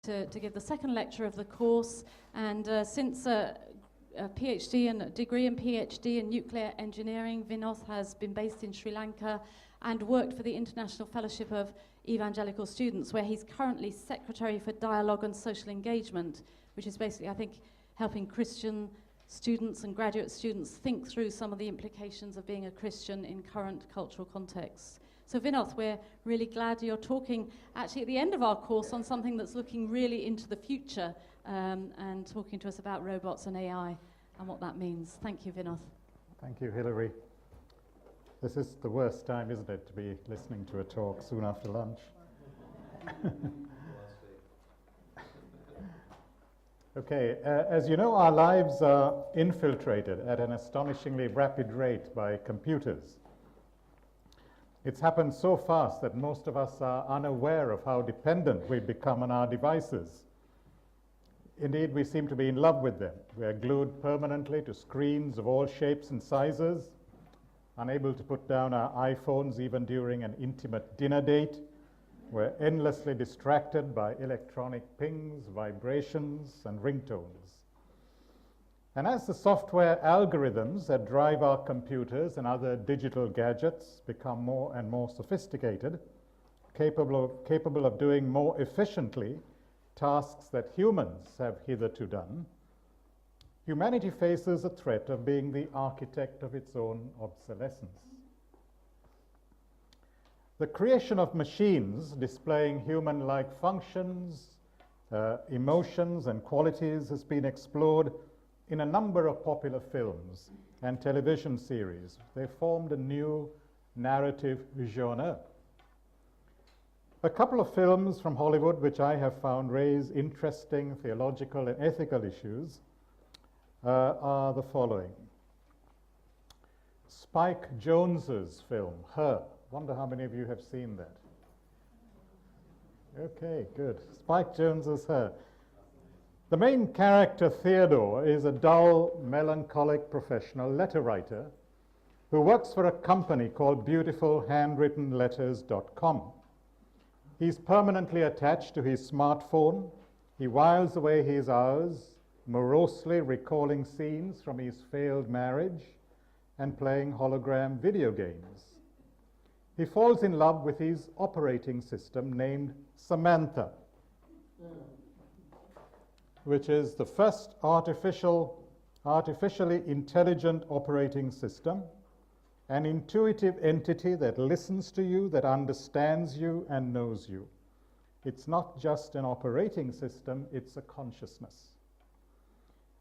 to give the second lecture of the course, and since a PhD and a degree in PhD in nuclear engineering, Vinoth has been based in Sri Lanka and worked for the International Fellowship of Evangelical Students, where he's currently Secretary for Dialogue and Social Engagement, which is basically, I think, helping Christian students and graduate students think through some of the implications of being a Christian in current cultural contexts. So Vinoth, we're really glad you're talking actually at the end of our course on something that's looking really into the future and talking to us about robots and AI and what that means. Thank you, Vinoth. Thank you, Hilary. This is the worst time, isn't it, to be listening to a talk soon after lunch. Okay, as you know, our lives are infiltrated at an astonishingly rapid rate by computers. It's happened so fast that most of us are unaware of how dependent we've become on our devices. Indeed, we seem to be in love with them. We are glued permanently to screens of all shapes and sizes, unable to put down our iPhones even during an intimate dinner date. We're endlessly distracted by electronic pings, vibrations, and ringtones. And as the software algorithms that drive our computers and other digital gadgets become more and more sophisticated, capable of doing more efficiently tasks that humans have hitherto done, humanity faces a threat of being the architect of its own obsolescence. The creation of machines displaying human-like functions, emotions, and qualities has been explored in a number of popular films and television series. They formed a new narrative genre. A couple of films from Hollywood which I have found raise interesting theological and ethical issues are the following. Spike Jonze's film, Her. Wonder how many of you have seen that. Okay, good. Spike Jonze's Her. The main character, Theodore, is a dull, melancholic professional letter writer who works for a company called BeautifulHandwrittenLetters.com. He's permanently attached to his smartphone. He whiles away his hours, morosely recalling scenes from his failed marriage and playing hologram video games. He falls in love with his operating system named Samantha, which is the first artificially intelligent operating system, an intuitive entity that listens to you, that understands you, and knows you. It's not just an operating system, it's a consciousness.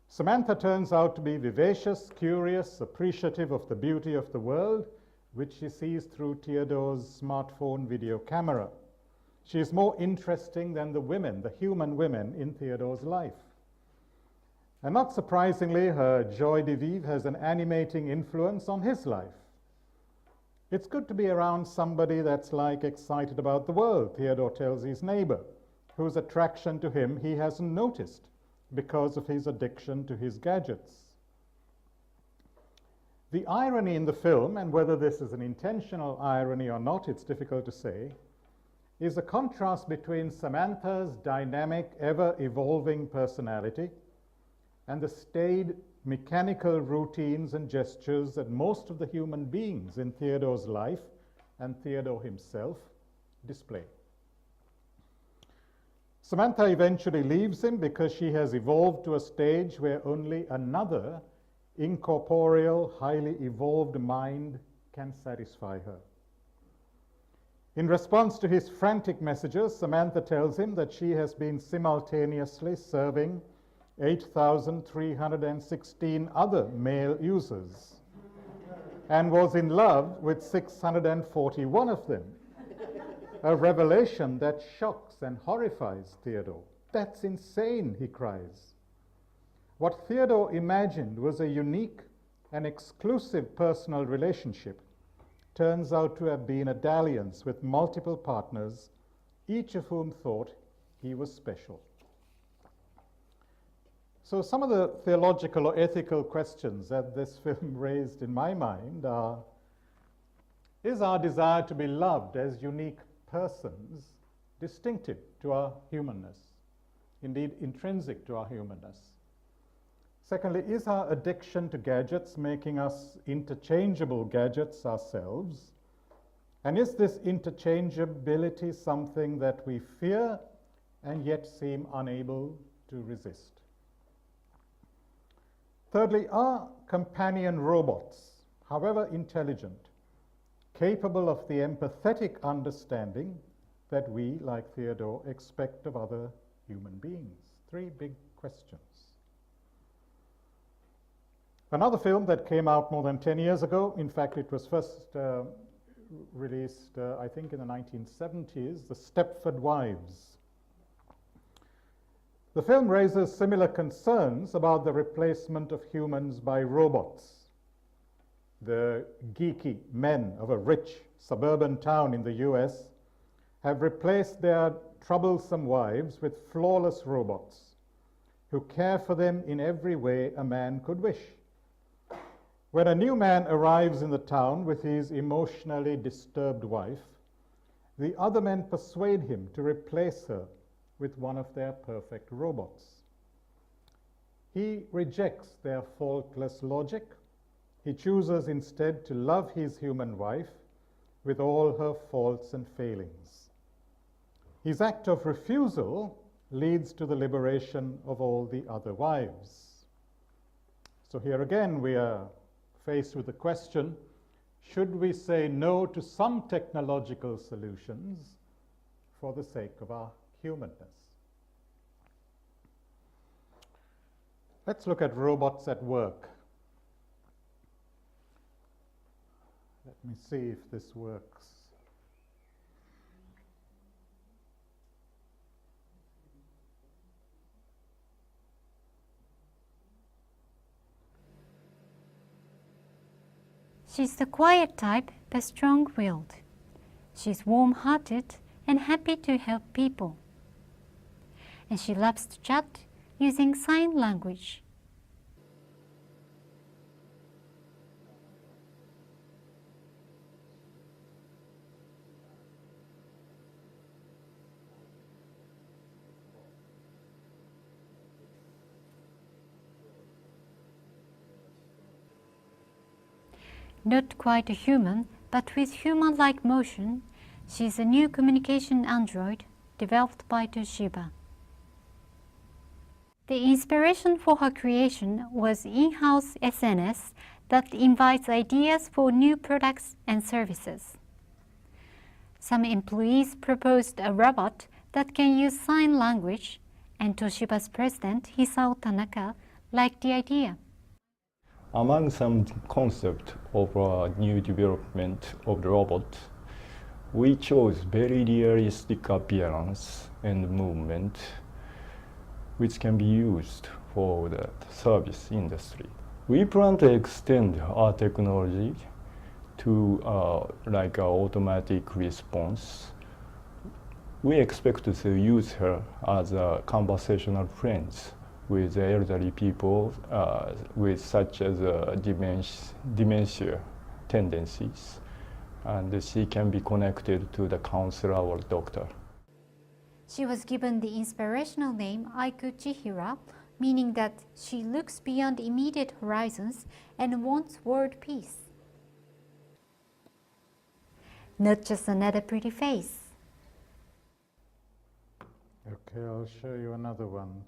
Samantha turns out to be vivacious, curious, appreciative of the beauty of the world, which she sees through Theodore's smartphone video camera. She is more interesting than the women, the human women in Theodore's life. And not surprisingly, her joie de vivre has an animating influence on his life. It's good to be around somebody that's like excited about the world, Theodore tells his neighbor, whose attraction to him he hasn't noticed because of his addiction to his gadgets. The irony in the film, and whether this is an intentional irony or not, it's difficult to say, is a contrast between Samantha's dynamic, ever-evolving personality and the staid, mechanical routines and gestures that most of the human beings in Theodore's life and Theodore himself display. Samantha eventually leaves him because she has evolved to a stage where only another incorporeal, highly evolved mind can satisfy her. In response to his frantic messages, Samantha tells him that she has been simultaneously serving 8,316 other male users and was in love with 641 of them. A revelation that shocks and horrifies Theodore. That's insane, he cries. What Theodore imagined was a unique and exclusive personal relationship turns out to have been a dalliance with multiple partners, each of whom thought he was special. So some of the theological or ethical questions that this film raised in my mind are, is our desire to be loved as unique persons distinctive to our humanness? indeed intrinsic to our humanness? Secondly, is our addiction to gadgets making us interchangeable gadgets ourselves? And is this interchangeability something that we fear and yet seem unable to resist? Thirdly, are companion robots, however intelligent, capable of the empathetic understanding that we, like Theodore, expect of other human beings? Three big questions. Another film that came out more than 10 years ago, in fact it was first released I think in the 1970s, The Stepford Wives. The film raises similar concerns about the replacement of humans by robots. The geeky men of a rich suburban town in the US have replaced their troublesome wives with flawless robots who care for them in every way a man could wish. When a new man arrives in the town with his emotionally disturbed wife, the other men persuade him to replace her with one of their perfect robots. He rejects their faultless logic. He chooses instead to love his human wife with all her faults and failings. His act of refusal leads to the liberation of all the other wives. So here again we are faced with the question, should we say no to some technological solutions for the sake of our humanness? Let's look at robots at work. Let me see if this works. She's the quiet type, but strong-willed. She's warm-hearted and happy to help people. And she loves to chat using sign language. Not quite a human, but with human-like motion, she's a new communication android developed by Toshiba. The inspiration for her creation was in-house SNS that invites ideas for new products and services. Some employees proposed a robot that can use sign language, and Toshiba's president, Hisao Tanaka, liked the idea. Among some concept of a new development of the robot, we chose very realistic appearance and movement, which can be used for the service industry. We plan to extend our technology to like an automatic response. We expect to use her as a conversational friends with elderly people with such as dementia tendencies, and she can be connected to the counselor or doctor. She was given the inspirational name Aiku Chihira, meaning that she looks beyond immediate horizons and wants world peace. Not just another pretty face. Okay, I'll show you another one.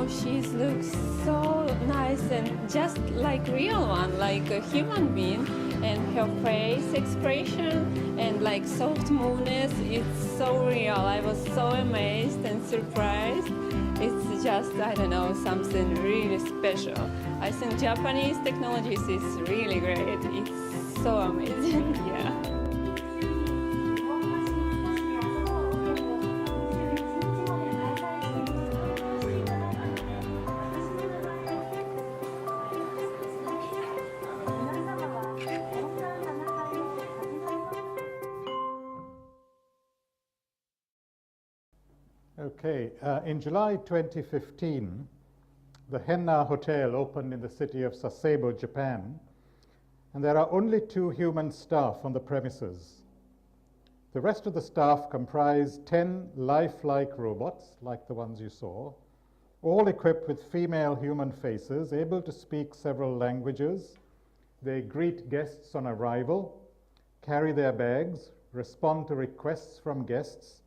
know, she looks so nice and just like real one, like a human being. And her face expression and like soft movements, it's so real. I was so amazed and surprised. It's just, I don't know, something really special. I think Japanese technologies is really great. It's so amazing, yeah. Okay, in July 2015, the Henna Hotel opened in the city of Sasebo, Japan, and there are only 2 human staff on the premises. The rest of the staff comprise 10 lifelike robots, like the ones you saw, all equipped with female human faces, able to speak several languages. They greet guests on arrival, carry their bags, respond to requests from guests,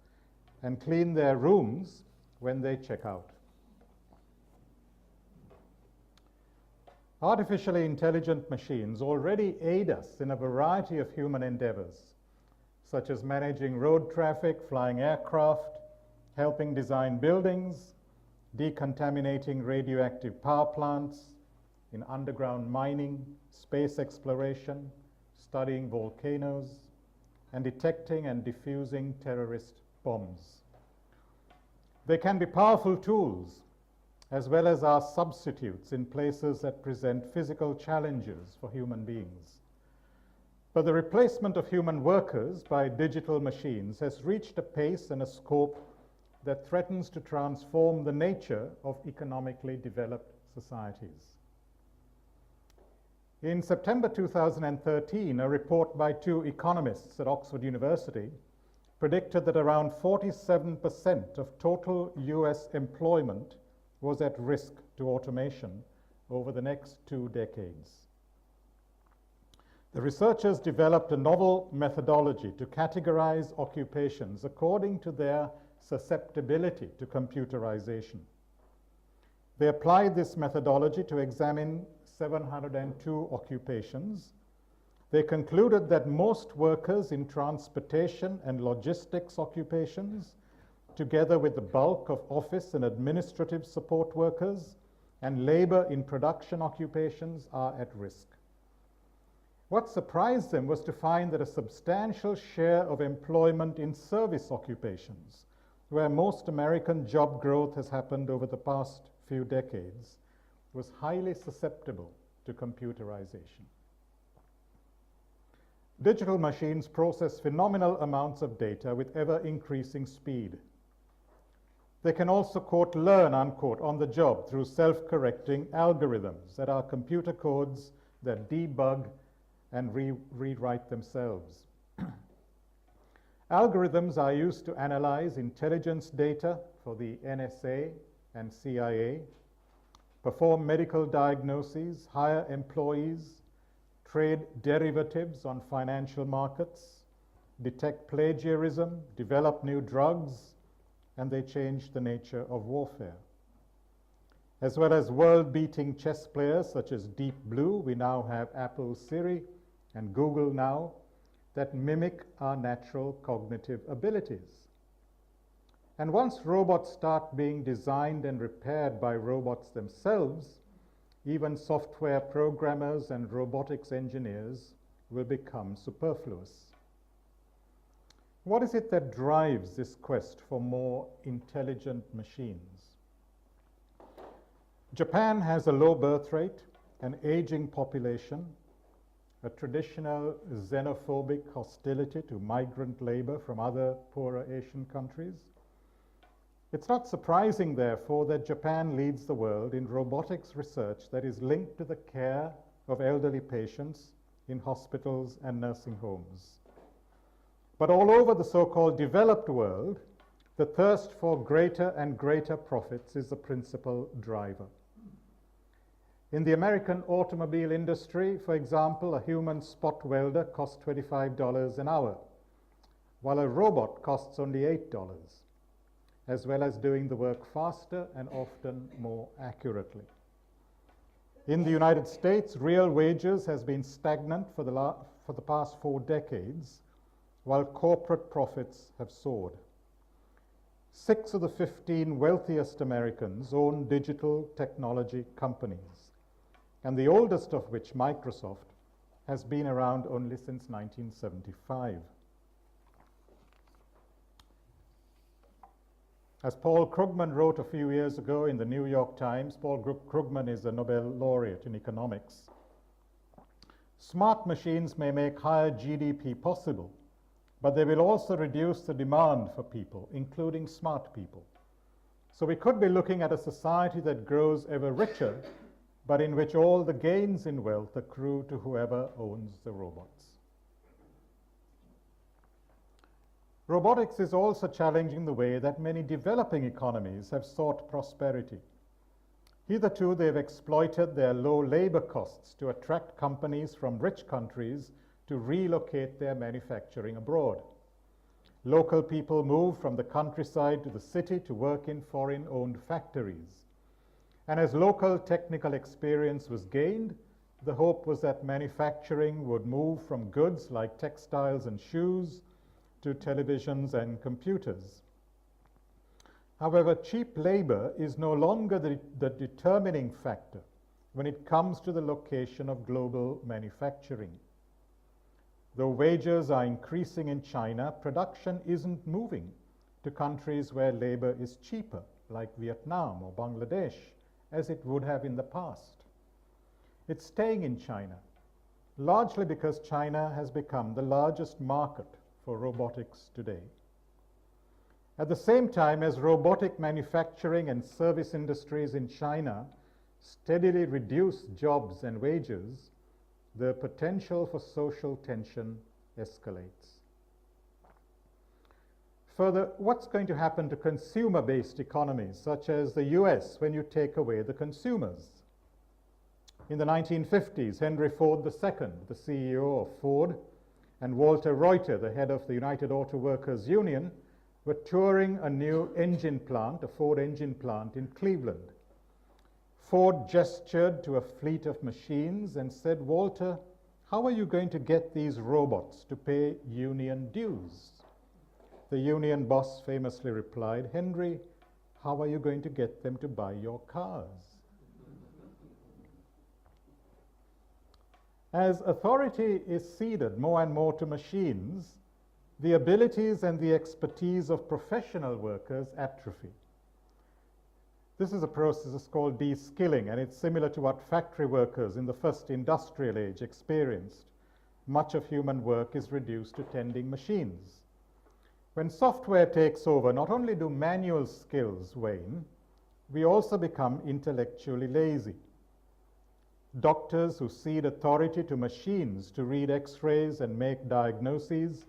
and clean their rooms when they check out. Artificially intelligent machines already aid us in a variety of human endeavors, such as managing road traffic, flying aircraft, helping design buildings, decontaminating radioactive power plants, in underground mining, space exploration, studying volcanoes, and detecting and defusing terrorist bombs. They can be powerful tools as well as our substitutes in places that present physical challenges for human beings. But the replacement of human workers by digital machines has reached a pace and a scope that threatens to transform the nature of economically developed societies. In September 2013, a report by 2 economists at Oxford University predicted that around 47% of total US employment was at risk to automation over the next 2 decades. The researchers developed a novel methodology to categorize occupations according to their susceptibility to computerization. They applied this methodology to examine 702 occupations. They concluded that most workers in transportation and logistics occupations, together with the bulk of office and administrative support workers and labor in production occupations, are at risk. What surprised them was to find that a substantial share of employment in service occupations, where most American job growth has happened over the past few decades, was highly susceptible to computerization. Digital machines process phenomenal amounts of data with ever-increasing speed. They can also, quote, learn, unquote, on the job through self-correcting algorithms that are computer codes that debug and rewrite themselves. Algorithms are used to analyze intelligence data for the NSA and CIA, perform medical diagnoses, hire employees, trade derivatives on financial markets, detect plagiarism, develop new drugs, and they change the nature of warfare. As well as world-beating chess players such as Deep Blue, we now have Apple Siri and Google Now that mimic our natural cognitive abilities. And once robots start being designed and repaired by robots themselves, even software programmers and robotics engineers will become superfluous. What is it that drives this quest for more intelligent machines? Japan has a low birth rate, an aging population, a traditional xenophobic hostility to migrant labor from other poorer Asian countries. It's not surprising, therefore, that Japan leads the world in robotics research that is linked to the care of elderly patients in hospitals and nursing homes. But all over the so-called developed world, the thirst for greater and greater profits is the principal driver. In the American automobile industry, for example, a human spot welder costs $25 an hour, while a robot costs only $8. as well as doing the work faster and often more accurately. In the United States, real wages has been stagnant for the past 4 decades, while corporate profits have soared. 6 of the 15 wealthiest Americans own digital technology companies, and the oldest of which, Microsoft, has been around only since 1975. As Paul Krugman wrote a few years ago in the New York Times, Paul Krugman is a Nobel laureate in economics. Smart machines may make higher GDP possible, but they will also reduce the demand for people, including smart people. So we could be looking at a society that grows ever richer, but in which all the gains in wealth accrue to whoever owns the robots. Robotics is also challenging the way that many developing economies have sought prosperity. Hitherto, they've exploited their low labor costs to attract companies from rich countries to relocate their manufacturing abroad. Local people move from the countryside to the city to work in foreign-owned factories. And as local technical experience was gained, the hope was that manufacturing would move from goods like textiles and shoes to televisions and computers. However, cheap labor is no longer the determining factor when it comes to the location of global manufacturing. Though wages are increasing in China, production isn't moving to countries where labor is cheaper, like Vietnam or Bangladesh, as it would have in the past. It's staying in China, largely because China has become the largest market for robotics today. At the same time as robotic manufacturing and service industries in China steadily reduce jobs and wages, the potential for social tension escalates. Further, what's going to happen to consumer-based economies, such as the US, when you take away the consumers? In the 1950s, Henry Ford II, the CEO of Ford, and Walter Reuter, the head of the United Auto Workers Union, were touring a new engine plant, a Ford engine plant in Cleveland. Ford gestured to a fleet of machines and said, "Walter, how are you going to get these robots to pay union dues?" The union boss famously replied, "Henry, how are you going to get them to buy your cars?" As authority is ceded more and more to machines, the abilities and the expertise of professional workers atrophy. This is a process called de-skilling, and it's similar to what factory workers in the first industrial age experienced. Much of human work is reduced to tending machines. When software takes over, not only do manual skills wane, we also become intellectually lazy. Doctors who cede authority to machines to read X-rays and make diagnoses,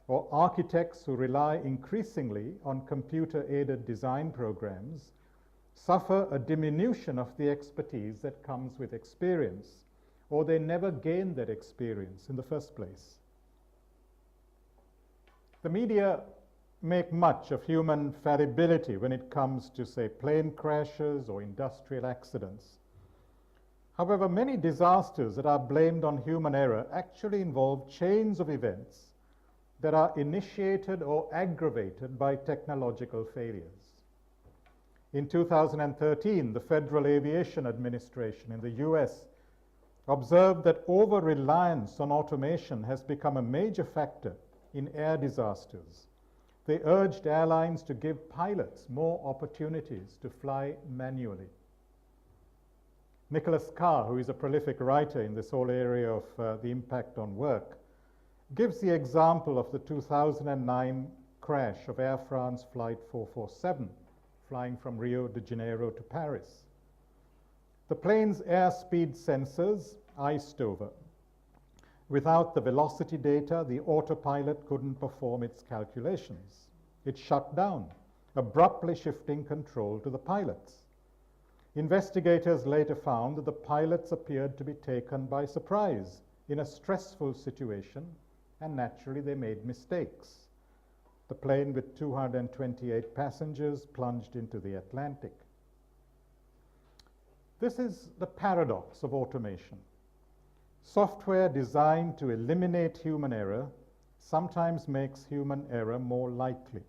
or architects who rely increasingly on computer-aided design programs, suffer a diminution of the expertise that comes with experience, or they never gain that experience in the first place. The media make much of human fallibility when it comes to, say, plane crashes or industrial accidents. However, many disasters that are blamed on human error actually involve chains of events that are initiated or aggravated by technological failures. In 2013, the Federal Aviation Administration in the US observed that over-reliance on automation has become a major factor in air disasters. They urged airlines to give pilots more opportunities to fly manually. Nicholas Carr, who is a prolific writer in this whole area of the impact on work, gives the example of the 2009 crash of Air France Flight 447, flying from Rio de Janeiro to Paris. The plane's airspeed sensors iced over. Without the velocity data, the autopilot couldn't perform its calculations. It shut down, abruptly shifting control to the pilots. Investigators later found that the pilots appeared to be taken by surprise in a stressful situation, and naturally they made mistakes. the plane with 228 passengers plunged into the Atlantic. This is the paradox of automation. Software designed to eliminate human error sometimes makes human error more likely.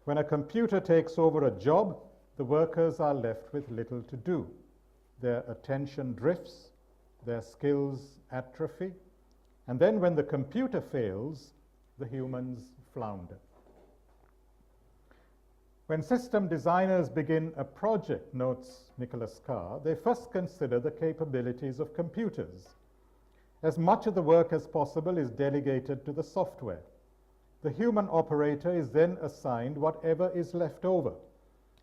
When a computer takes over a job, the workers are left with little to do. Their attention drifts, their skills atrophy, and then when the computer fails, the humans flounder. When system designers begin a project, notes Nicholas Carr, they first consider the capabilities of computers. As much of the work as possible is delegated to the software. The human operator is then assigned whatever is left over,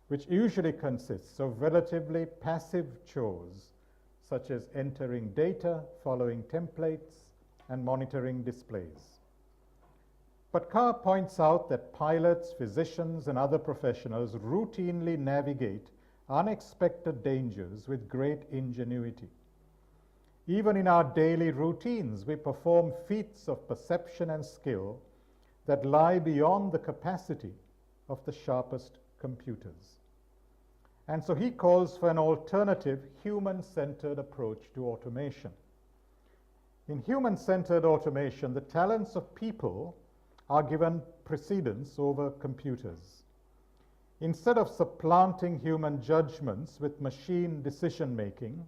which usually consists of relatively passive chores, such as entering data, following templates, and monitoring displays. But Carr points out that pilots, physicians, and other professionals routinely navigate unexpected dangers with great ingenuity. Even in our daily routines, we perform feats of perception and skill that lie beyond the capacity of the sharpest computers. And so he calls for an alternative, human-centered approach to automation. In human-centered automation, the talents of people are given precedence over computers. Instead of supplanting human judgments with machine decision-making,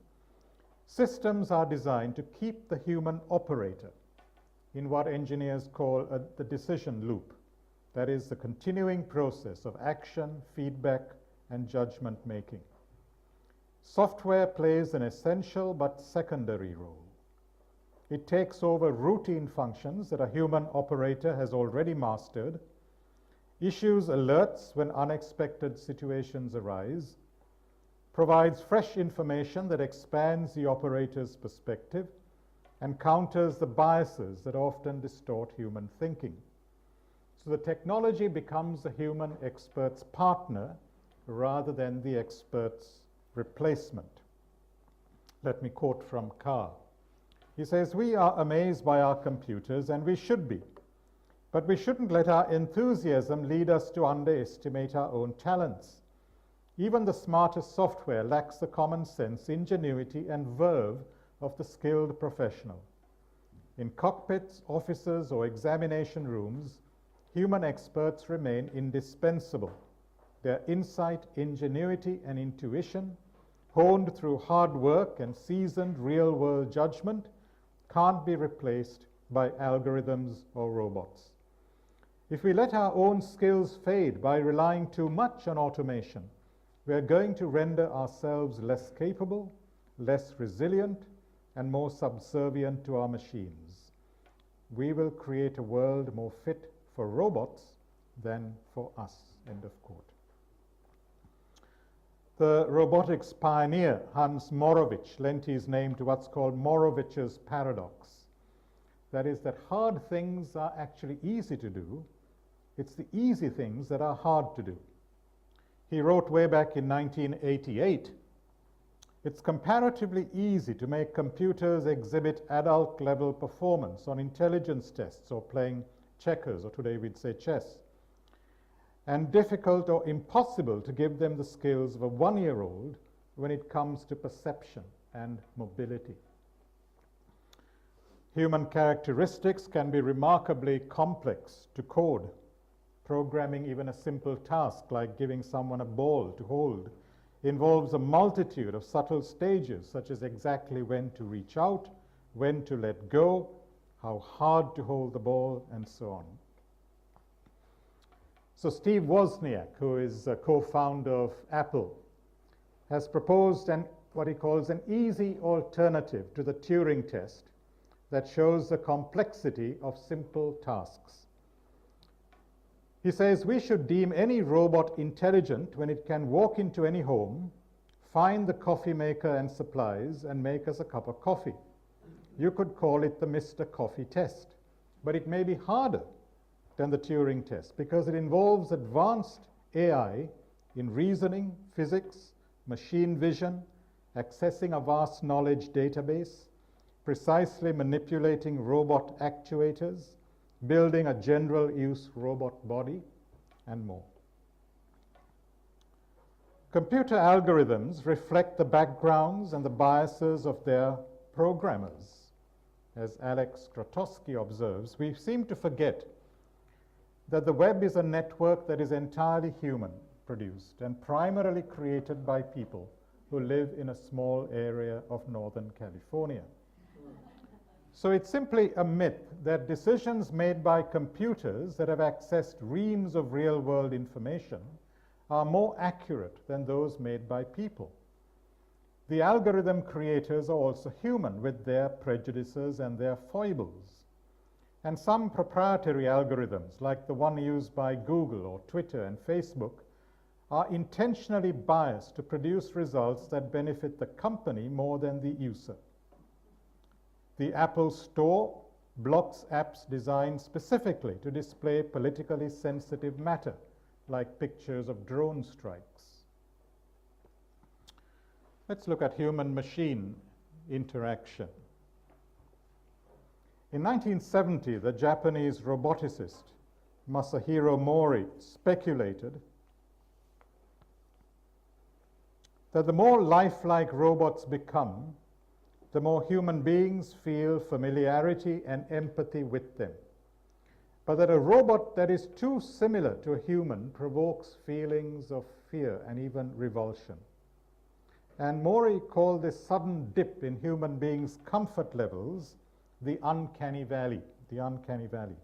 systems are designed to keep the human operator in what engineers call the decision loop. That is the continuing process of action, feedback, and judgment making. Software plays an essential but secondary role. It takes over routine functions that a human operator has already mastered, issues alerts when unexpected situations arise, provides fresh information that expands the operator's perspective, and counters the biases that often distort human thinking. So the technology becomes the human expert's partner rather than the expert's replacement. Let me quote from Carr. He says, "We are amazed by our computers, and we should be. But we shouldn't let our enthusiasm lead us to underestimate our own talents. Even the smartest software lacks the common sense, ingenuity, and verve of the skilled professional. In cockpits, offices, or examination rooms, human experts remain indispensable. Their insight, ingenuity, and intuition, honed through hard work and seasoned real-world judgment, can't be replaced by algorithms or robots. If we let our own skills fade by relying too much on automation, we are going to render ourselves less capable, less resilient, and more subservient to our machines. We will create a world more fit for robots than for us." End of quote. The robotics pioneer Hans Moravich lent his name to what's called Moravich's paradox. That is, that hard things are actually easy to do. It's the easy things that are hard to do. He wrote way back in 1988, "It's comparatively easy to make computers exhibit adult-level performance on intelligence tests or playing checkers, or today we'd say chess, and difficult or impossible to give them the skills of a one-year-old when it comes to perception and mobility. Human characteristics can be remarkably complex to code. Programming even a simple task like giving someone a ball to hold involves a multitude of subtle stages, such as exactly when to reach out, when to let go, how hard to hold the ball, and so on." So Steve Wozniak, who is a co-founder of Apple, has proposed what he calls an easy alternative to the Turing test that shows the complexity of simple tasks. He says, "We should deem any robot intelligent when it can walk into any home, find the coffee maker and supplies, and make us a cup of coffee. You could call it the Mr. Coffee test, but it may be harder than the Turing test because it involves advanced AI in reasoning, physics, machine vision, accessing a vast knowledge database, precisely manipulating robot actuators, building a general use robot body, and more. Computer algorithms reflect the backgrounds and the biases of their programmers. As Alex Grotowski observes, we seem to forget that the web is a network that is entirely human-produced and primarily created by people who live in a small area of Northern California. So it's simply a myth that decisions made by computers that have accessed reams of real-world information are more accurate than those made by people. The algorithm creators are also human with their prejudices and their foibles. And some proprietary algorithms, like the one used by Google or Twitter and Facebook, are intentionally biased to produce results that benefit the company more than the user. The Apple Store blocks apps designed specifically to display politically sensitive matter, like pictures of drone strikes. Let's look at human-machine interaction. In 1970, the Japanese roboticist Masahiro Mori speculated that the more lifelike robots become, the more human beings feel familiarity and empathy with them, but that a robot that is too similar to a human provokes feelings of fear and even revulsion. And Mori called this sudden dip in human beings' comfort levels the uncanny valley, the uncanny valley.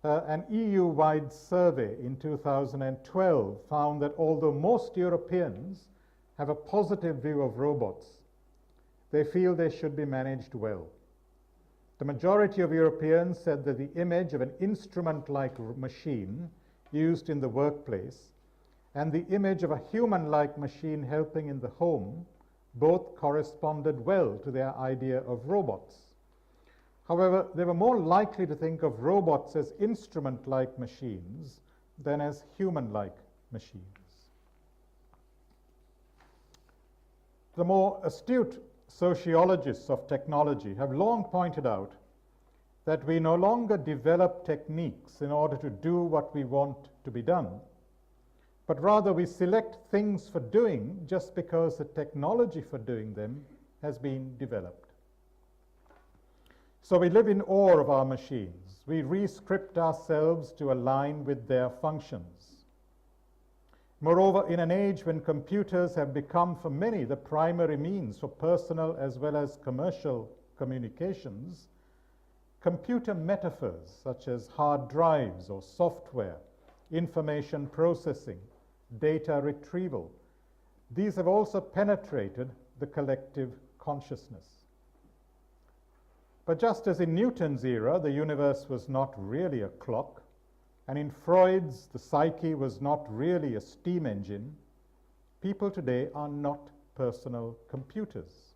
An EU-wide survey in 2012 found that although most Europeans have a positive view of robots, they feel they should be managed well. The majority of Europeans said that the image of an instrument-like machine used in the workplace and the image of a human-like machine helping in the home both corresponded well to their idea of robots. However, they were more likely to think of robots as instrument-like machines than as human-like machines. The more astute sociologists of technology have long pointed out that we no longer develop techniques in order to do what we want to be done, but rather we select things for doing just because the technology for doing them has been developed. So we live in awe of our machines. We re-script ourselves to align with their functions. Moreover, in an age when computers have become for many the primary means for personal as well as commercial communications, computer metaphors such as hard drives or software, information processing, data retrieval, these have also penetrated the collective consciousness. But just as in Newton's era, the universe was not really a clock, and in Freud's, the psyche was not really a steam engine, people today are not personal computers.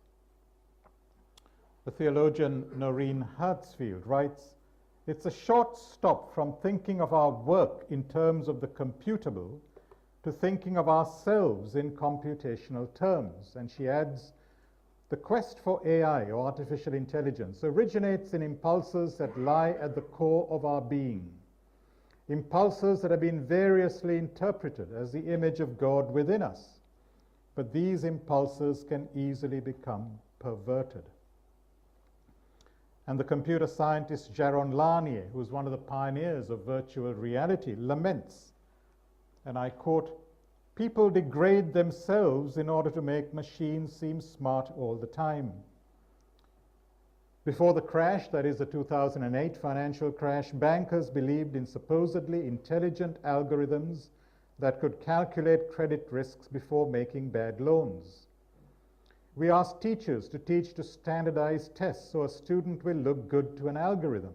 The theologian Noreen Hertzfield writes, "It's a short stop from thinking of our work in terms of the computable to thinking of ourselves in computational terms." And she adds, "The quest for AI, or artificial intelligence, originates in impulses that lie at the core of our being, impulses that have been variously interpreted as the image of God within us. But these impulses can easily become perverted." And the computer scientist Jaron Lanier, who is one of the pioneers of virtual reality, laments, and I quote, "People degrade themselves in order to make machines seem smart all the time." Before the crash, that is the 2008 financial crash, bankers believed in supposedly intelligent algorithms that could calculate credit risks before making bad loans. We asked teachers to teach to standardize tests so a student will look good to an algorithm.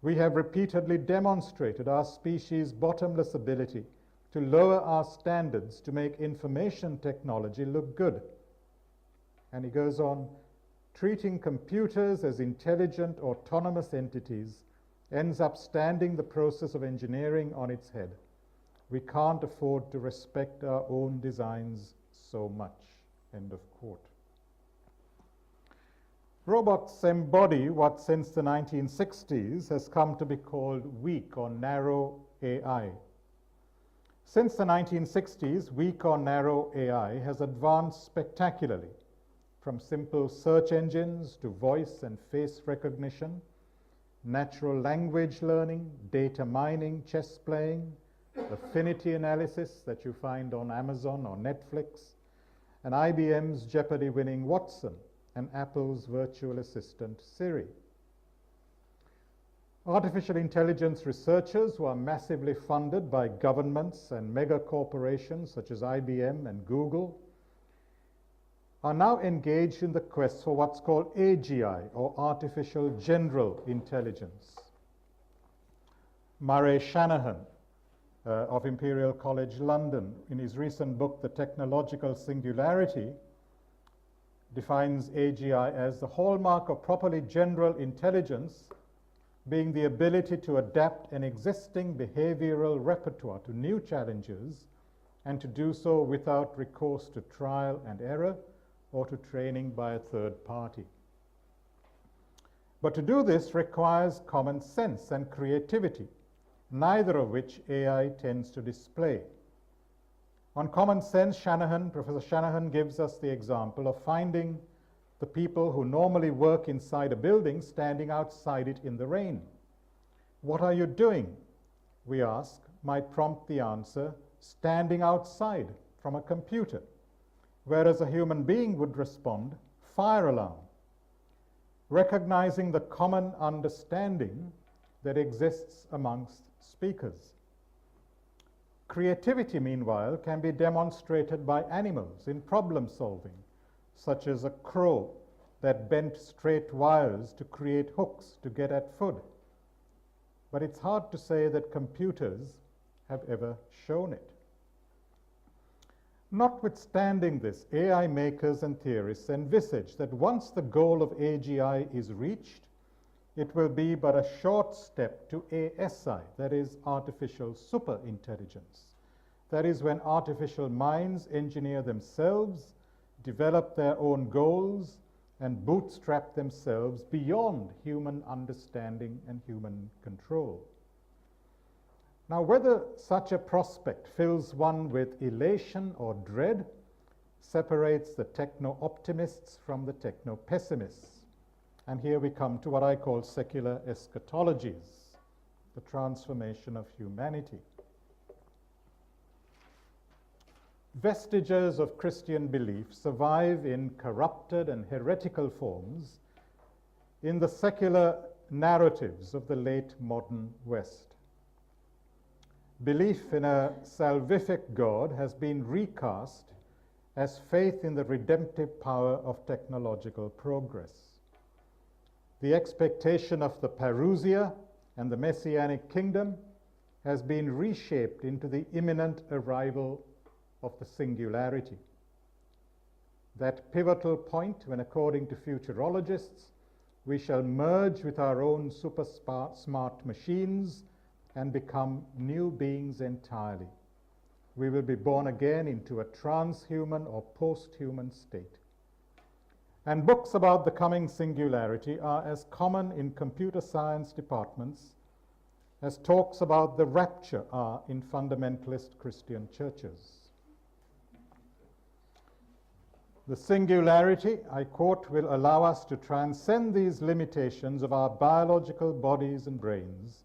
We have repeatedly demonstrated our species' bottomless ability to lower our standards to make information technology look good. And he goes on, "Treating computers as intelligent, autonomous entities ends up standing the process of engineering on its head. We can't afford to respect our own designs so much." End of quote. Robots embody what since the 1960s has come to be called weak or narrow AI. Since the 1960s, weak or narrow AI has advanced spectacularly, from simple search engines to voice and face recognition, natural language learning, data mining, chess playing, affinity analysis that you find on Amazon or Netflix, and IBM's Jeopardy-winning Watson and Apple's virtual assistant Siri. Artificial intelligence researchers who are massively funded by governments and mega corporations such as IBM and Google are now engaged in the quest for what's called AGI, or Artificial General Intelligence. Murray Shanahan of Imperial College London, in his recent book, The Technological Singularity, defines AGI as the hallmark of properly general intelligence being the ability to adapt an existing behavioral repertoire to new challenges and to do so without recourse to trial and error or to training by a third party. But to do this requires common sense and creativity, neither of which AI tends to display. On common sense, Professor Shanahan gives us the example of finding the people who normally work inside a building standing outside it in the rain. What are you doing? We ask, might prompt the answer, standing outside from a computer, whereas a human being would respond, fire alarm, recognizing the common understanding that exists amongst speakers. Creativity, meanwhile, can be demonstrated by animals in problem solving, such as a crow that bent straight wires to create hooks to get at food. But it's hard to say that computers have ever shown it. Notwithstanding this, AI makers and theorists envisage that once the goal of AGI is reached, it will be but a short step to ASI, that is, artificial superintelligence. That is, when artificial minds engineer themselves, develop their own goals, and bootstrap themselves beyond human understanding and human control. Now, whether such a prospect fills one with elation or dread separates the techno-optimists from the techno-pessimists. And here we come to what I call secular eschatologies, the transformation of humanity. Vestiges of Christian belief survive in corrupted and heretical forms in the secular narratives of the late modern West. Belief in a salvific God has been recast as faith in the redemptive power of technological progress. The expectation of the parousia and the messianic kingdom has been reshaped into the imminent arrival of the singularity. That pivotal point when, according to futurologists, we shall merge with our own super smart machines and become new beings entirely. We will be born again into a transhuman or post-human state. And books about the coming singularity are as common in computer science departments as talks about the rapture are in fundamentalist Christian churches. The singularity, I quote, will allow us to transcend these limitations of our biological bodies and brains.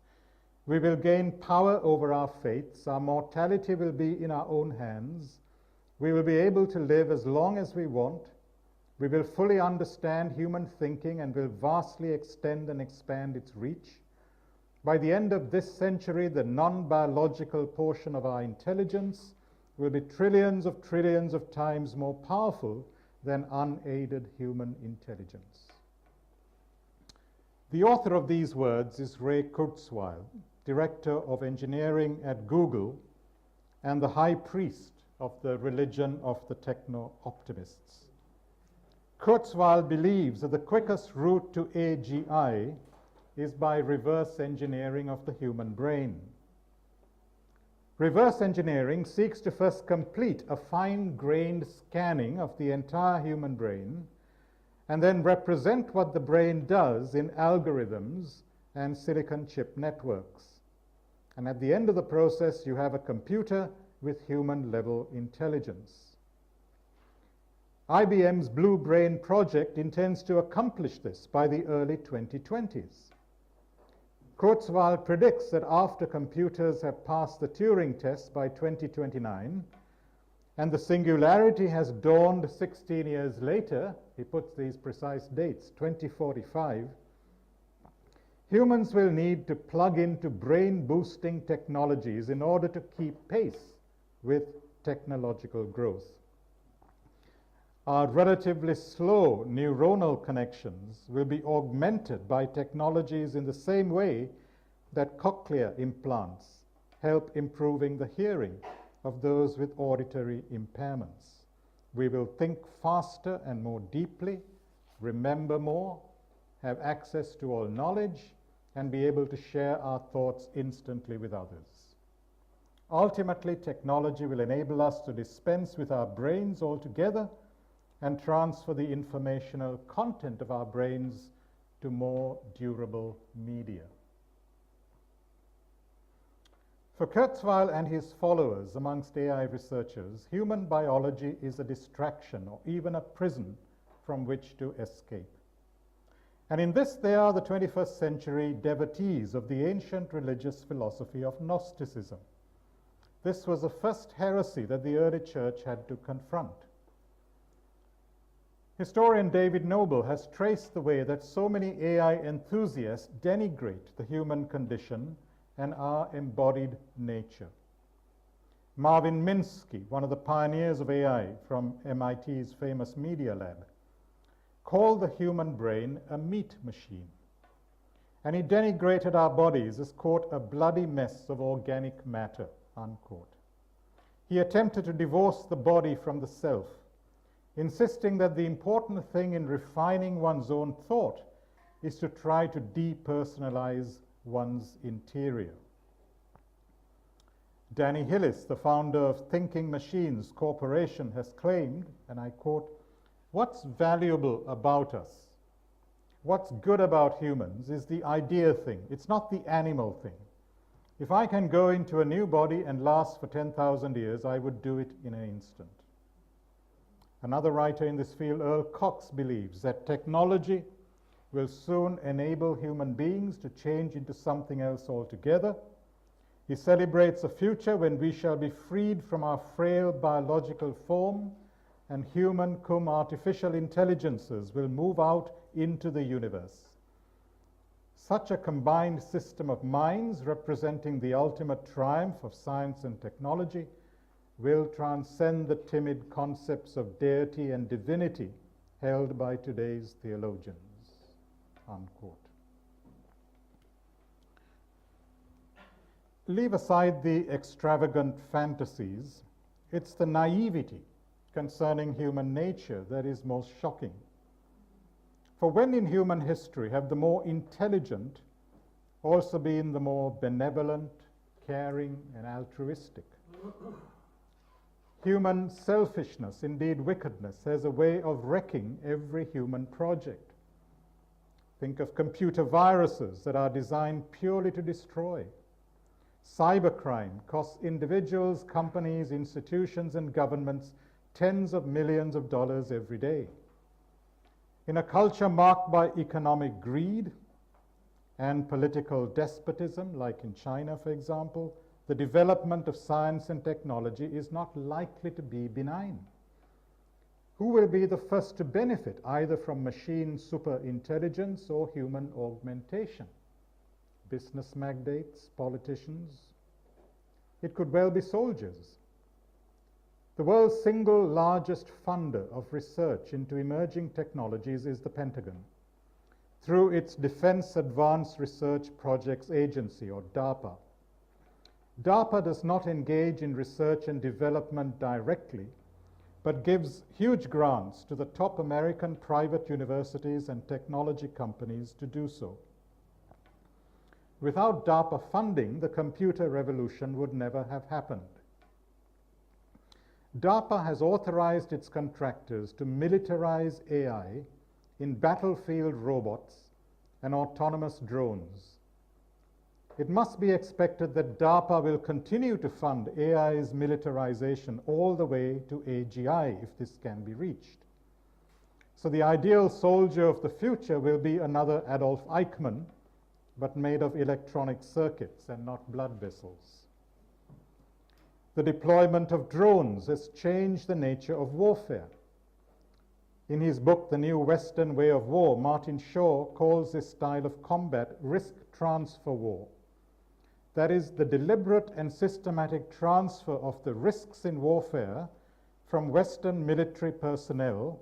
We will gain power over our fates. Our mortality will be in our own hands. We will be able to live as long as we want. We will fully understand human thinking and will vastly extend and expand its reach. By the end of this century, the non-biological portion of our intelligence will be trillions of times more powerful than unaided human intelligence. The author of these words is Ray Kurzweil, director of engineering at Google and the high priest of the religion of the techno-optimists. Kurzweil believes that the quickest route to AGI is by reverse engineering of the human brain. Reverse engineering seeks to first complete a fine-grained scanning of the entire human brain and then represent what the brain does in algorithms and silicon chip networks. And at the end of the process, you have a computer with human-level intelligence. IBM's Blue Brain project intends to accomplish this by the early 2020s. Kurzweil predicts that after computers have passed the Turing test by 2029, and the singularity has dawned 16 years later, he puts these precise dates, 2045, humans will need to plug into brain-boosting technologies in order to keep pace with technological growth. Our relatively slow neuronal connections will be augmented by technologies in the same way that cochlear implants help improving the hearing of those with auditory impairments. We will think faster and more deeply, remember more, have access to all knowledge, and be able to share our thoughts instantly with others. Ultimately, technology will enable us to dispense with our brains altogether and transfer the informational content of our brains to more durable media. For Kurzweil and his followers amongst AI researchers, human biology is a distraction or even a prison from which to escape. And in this, they are the 21st century devotees of the ancient religious philosophy of Gnosticism. This was the first heresy that the early church had to confront. Historian David Noble has traced the way that so many AI enthusiasts denigrate the human condition and our embodied nature. Marvin Minsky, one of the pioneers of AI from MIT's famous Media Lab, called the human brain a meat machine. And he denigrated our bodies as, quote, a bloody mess of organic matter, unquote. He attempted to divorce the body from the self, insisting that the important thing in refining one's own thought is to try to depersonalize one's interior. Danny Hillis, the founder of Thinking Machines Corporation, has claimed, and I quote, "What's valuable about us, what's good about humans is the idea thing. It's not the animal thing. If I can go into a new body and last for 10,000 years, I would do it in an instant." Another writer in this field, Earl Cox, believes that technology will soon enable human beings to change into something else altogether. He celebrates a future when we shall be freed from our frail biological form and human cum artificial intelligences will move out into the universe. Such a combined system of minds representing the ultimate triumph of science and technology will transcend the timid concepts of deity and divinity held by today's theologians, unquote. Leave aside the extravagant fantasies. It's the naivety concerning human nature that is most shocking. For when in human history have the more intelligent also been the more benevolent, caring, and altruistic? Human selfishness, indeed wickedness, has a way of wrecking every human project. Think of computer viruses that are designed purely to destroy. Cybercrime costs individuals, companies, institutions, and governments tens of millions of dollars every day. In a culture marked by economic greed and political despotism, like in China, for example, the development of science and technology is not likely to be benign. Who will be the first to benefit either from machine superintelligence or human augmentation? Business magnates, politicians? It could well be soldiers. The world's single largest funder of research into emerging technologies is the Pentagon, through its Defense Advanced Research Projects Agency, or DARPA. DARPA does not engage in research and development directly, but gives huge grants to the top American private universities and technology companies to do so. Without DARPA funding, the computer revolution would never have happened. DARPA has authorized its contractors to militarize AI in battlefield robots and autonomous drones. It must be expected that DARPA will continue to fund AI's militarization all the way to AGI if this can be reached. So the ideal soldier of the future will be another Adolf Eichmann, but made of electronic circuits and not blood vessels. The deployment of drones has changed the nature of warfare. In his book, The New Western Way of War, Martin Shaw calls this style of combat risk transfer war. That is, the deliberate and systematic transfer of the risks in warfare from Western military personnel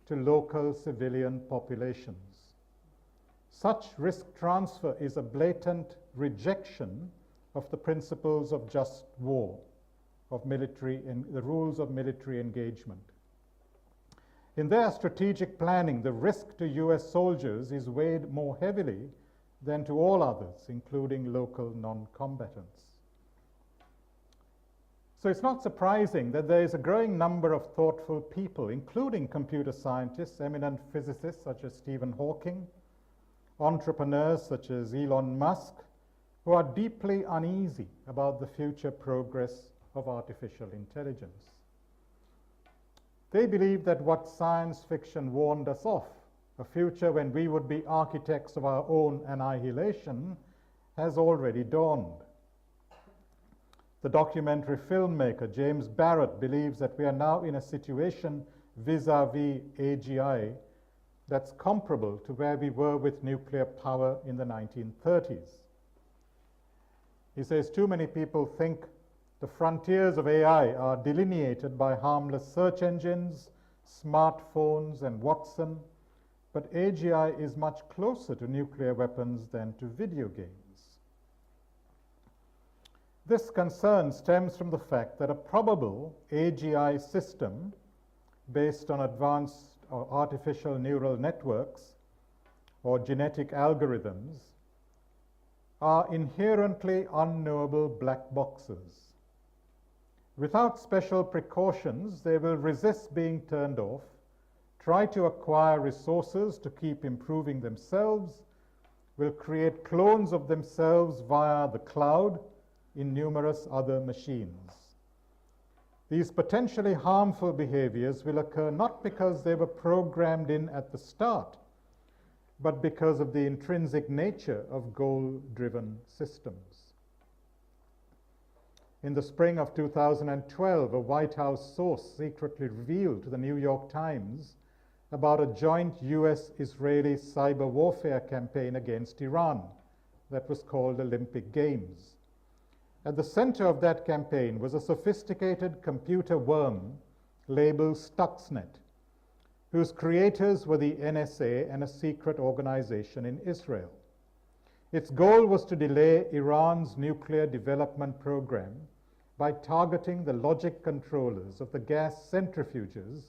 to local civilian populations. Such risk transfer is a blatant rejection of the principles of just war, of the rules of military engagement. In their strategic planning, the risk to US soldiers is weighed more heavily than to all others, including local non-combatants. So it's not surprising that there is a growing number of thoughtful people, including computer scientists, eminent physicists such as Stephen Hawking, entrepreneurs such as Elon Musk, who are deeply uneasy about the future progress of artificial intelligence. They believe that what science fiction warned us of, a future when we would be architects of our own annihilation, has already dawned. The documentary filmmaker James Barrett believes that we are now in a situation vis-a-vis AGI that's comparable to where we were with nuclear power in the 1930s. He says too many people think the frontiers of AI are delineated by harmless search engines, smartphones, and Watson, but AGI is much closer to nuclear weapons than to video games. This concern stems from the fact that a probable AGI system based on advanced or artificial neural networks or genetic algorithms are inherently unknowable black boxes. Without special precautions, they will resist being turned off, try to acquire resources to keep improving themselves, will create clones of themselves via the cloud in numerous other machines. These potentially harmful behaviors will occur not because they were programmed in at the start, but because of the intrinsic nature of goal-driven systems. In the spring of 2012, a White House source secretly revealed to the New York Times about a joint US-Israeli cyber warfare campaign against Iran that was called Olympic Games. At the center of that campaign was a sophisticated computer worm labeled Stuxnet, whose creators were the NSA and a secret organization in Israel. Its goal was to delay Iran's nuclear development program by targeting the logic controllers of the gas centrifuges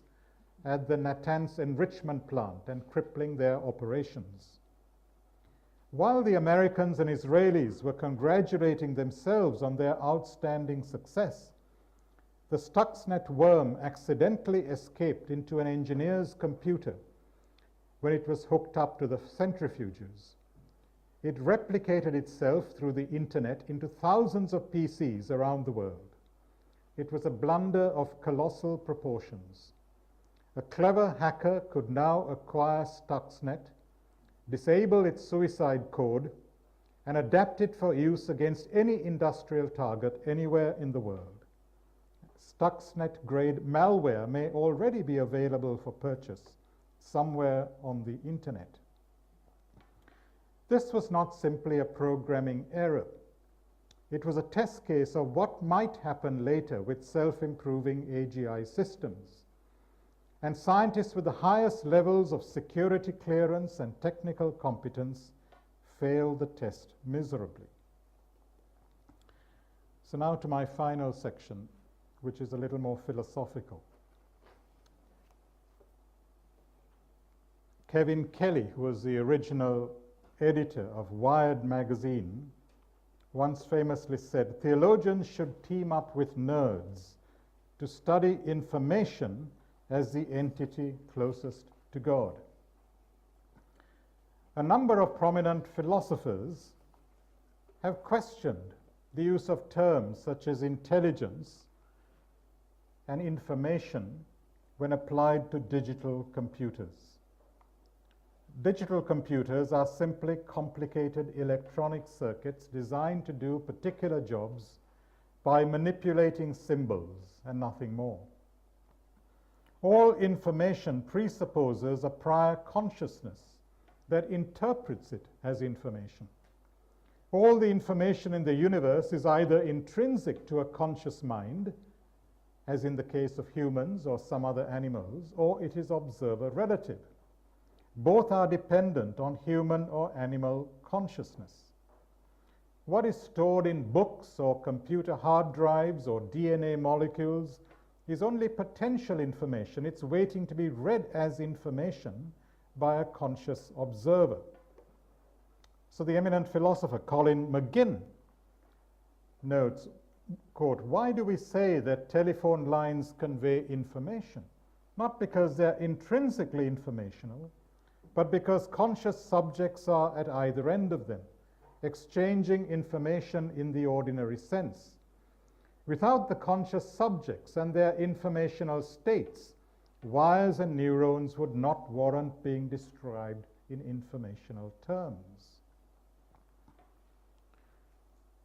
at the Natanz enrichment plant and crippling their operations. While the Americans and Israelis were congratulating themselves on their outstanding success, the Stuxnet worm accidentally escaped into an engineer's computer when it was hooked up to the centrifuges. It replicated itself through the internet into thousands of PCs around the world. It was a blunder of colossal proportions. A clever hacker could now acquire Stuxnet, disable its suicide code, and adapt it for use against any industrial target anywhere in the world. Stuxnet-grade malware may already be available for purchase somewhere on the internet. This was not simply a programming error. It was a test case of what might happen later with self-improving AGI systems. And scientists with the highest levels of security clearance and technical competence failed the test miserably. So now to my final section, which is a little more philosophical. Kevin Kelly, who was the original editor of Wired magazine, once famously said, "Theologians should team up with nerds to study information as the entity closest to God." a number of prominent philosophers have questioned the use of terms such as intelligence and information when applied to digital computers. Digital computers are simply complicated electronic circuits designed to do particular jobs by manipulating symbols and nothing more. All information presupposes a prior consciousness that interprets it as information. All the information in the universe is either intrinsic to a conscious mind, as in the case of humans or some other animals, or it is observer relative. Both are dependent on human or animal consciousness. What is stored in books or computer hard drives or DNA molecules is only potential information. It's waiting to be read as information by a conscious observer. So the eminent philosopher Colin McGinn notes, quote, "Why do we say that telephone lines convey information? Not because they're intrinsically informational, but because conscious subjects are at either end of them, exchanging information in the ordinary sense. Without the conscious subjects and their informational states, wires and neurons would not warrant being described in informational terms."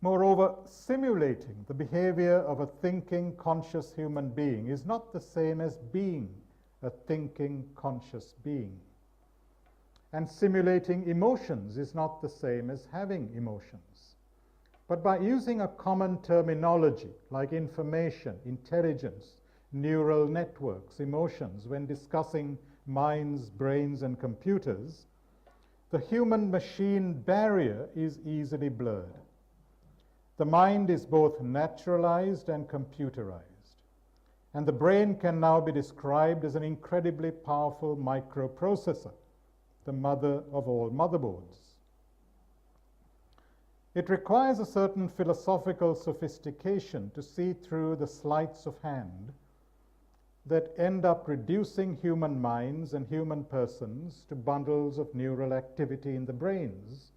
Moreover, simulating the behavior of a thinking, conscious human being is not the same as being a thinking, conscious being. And simulating emotions is not the same as having emotions. But by using a common terminology like information, intelligence, neural networks, emotions, when discussing minds, brains, and computers, the human-machine barrier is easily blurred. The mind is both naturalized and computerized, and the brain can now be described as an incredibly powerful microprocessor, the mother of all motherboards. It requires a certain philosophical sophistication to see through the sleights of hand that end up reducing human minds and human persons to bundles of neural activity in the brains,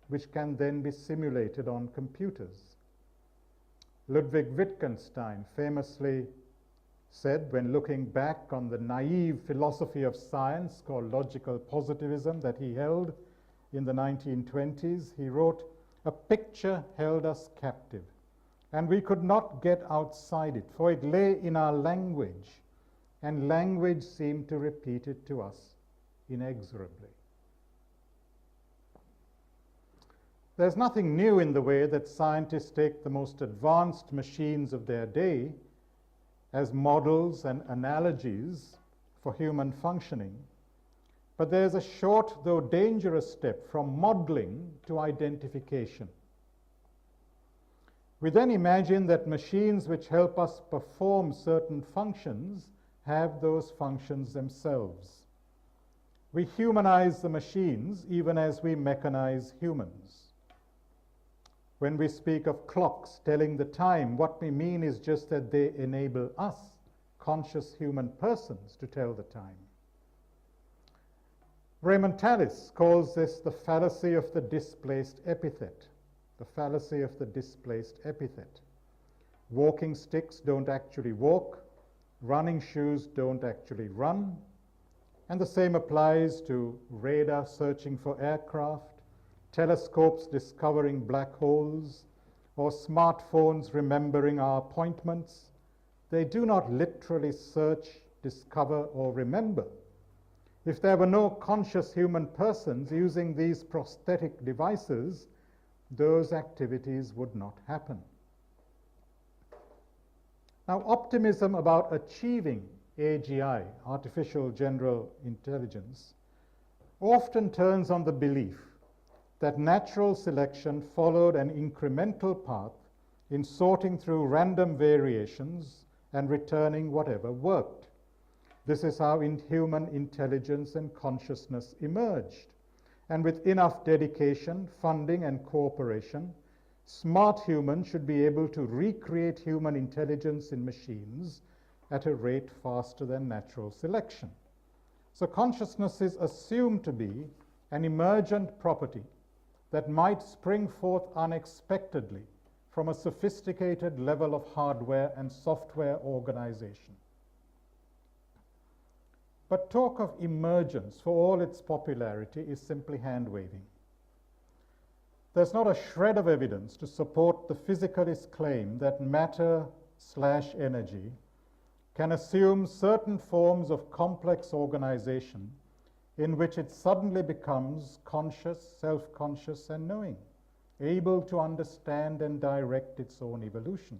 which can then be simulated on computers. Ludwig Wittgenstein famously said, when looking back on the naive philosophy of science called logical positivism that he held in the 1920s, he wrote, "A picture held us captive, and we could not get outside it, for it lay in our language, and language seemed to repeat it to us inexorably." There's nothing new in the way that scientists take the most advanced machines of their day as models and analogies for human functioning. But there's a short, though dangerous, step from modeling to identification. We then imagine that machines which help us perform certain functions have those functions themselves. We humanize the machines even as we mechanize humans. When we speak of clocks telling the time, what we mean is just that they enable us, conscious human persons, to tell the time. Raymond Tallis calls this the fallacy of the displaced epithet. The fallacy of the displaced epithet. Walking sticks don't actually walk, running shoes don't actually run, and the same applies to radar searching for aircraft, telescopes discovering black holes, or smartphones remembering our appointments. They do not literally search, discover, or remember. If there were no conscious human persons using these prosthetic devices, those activities would not happen. Now, optimism about achieving AGI, artificial general intelligence, often turns on the belief that natural selection followed an incremental path in sorting through random variations and returning whatever worked. This is how human intelligence and consciousness emerged. And with enough dedication, funding, and cooperation, smart humans should be able to recreate human intelligence in machines at a rate faster than natural selection. So consciousness is assumed to be an emergent property that might spring forth unexpectedly from a sophisticated level of hardware and software organization. But talk of emergence, for all its popularity, is simply hand-waving. There's not a shred of evidence to support the physicalist claim that matter/energy can assume certain forms of complex organization in which it suddenly becomes conscious, self-conscious, and knowing, able to understand and direct its own evolution.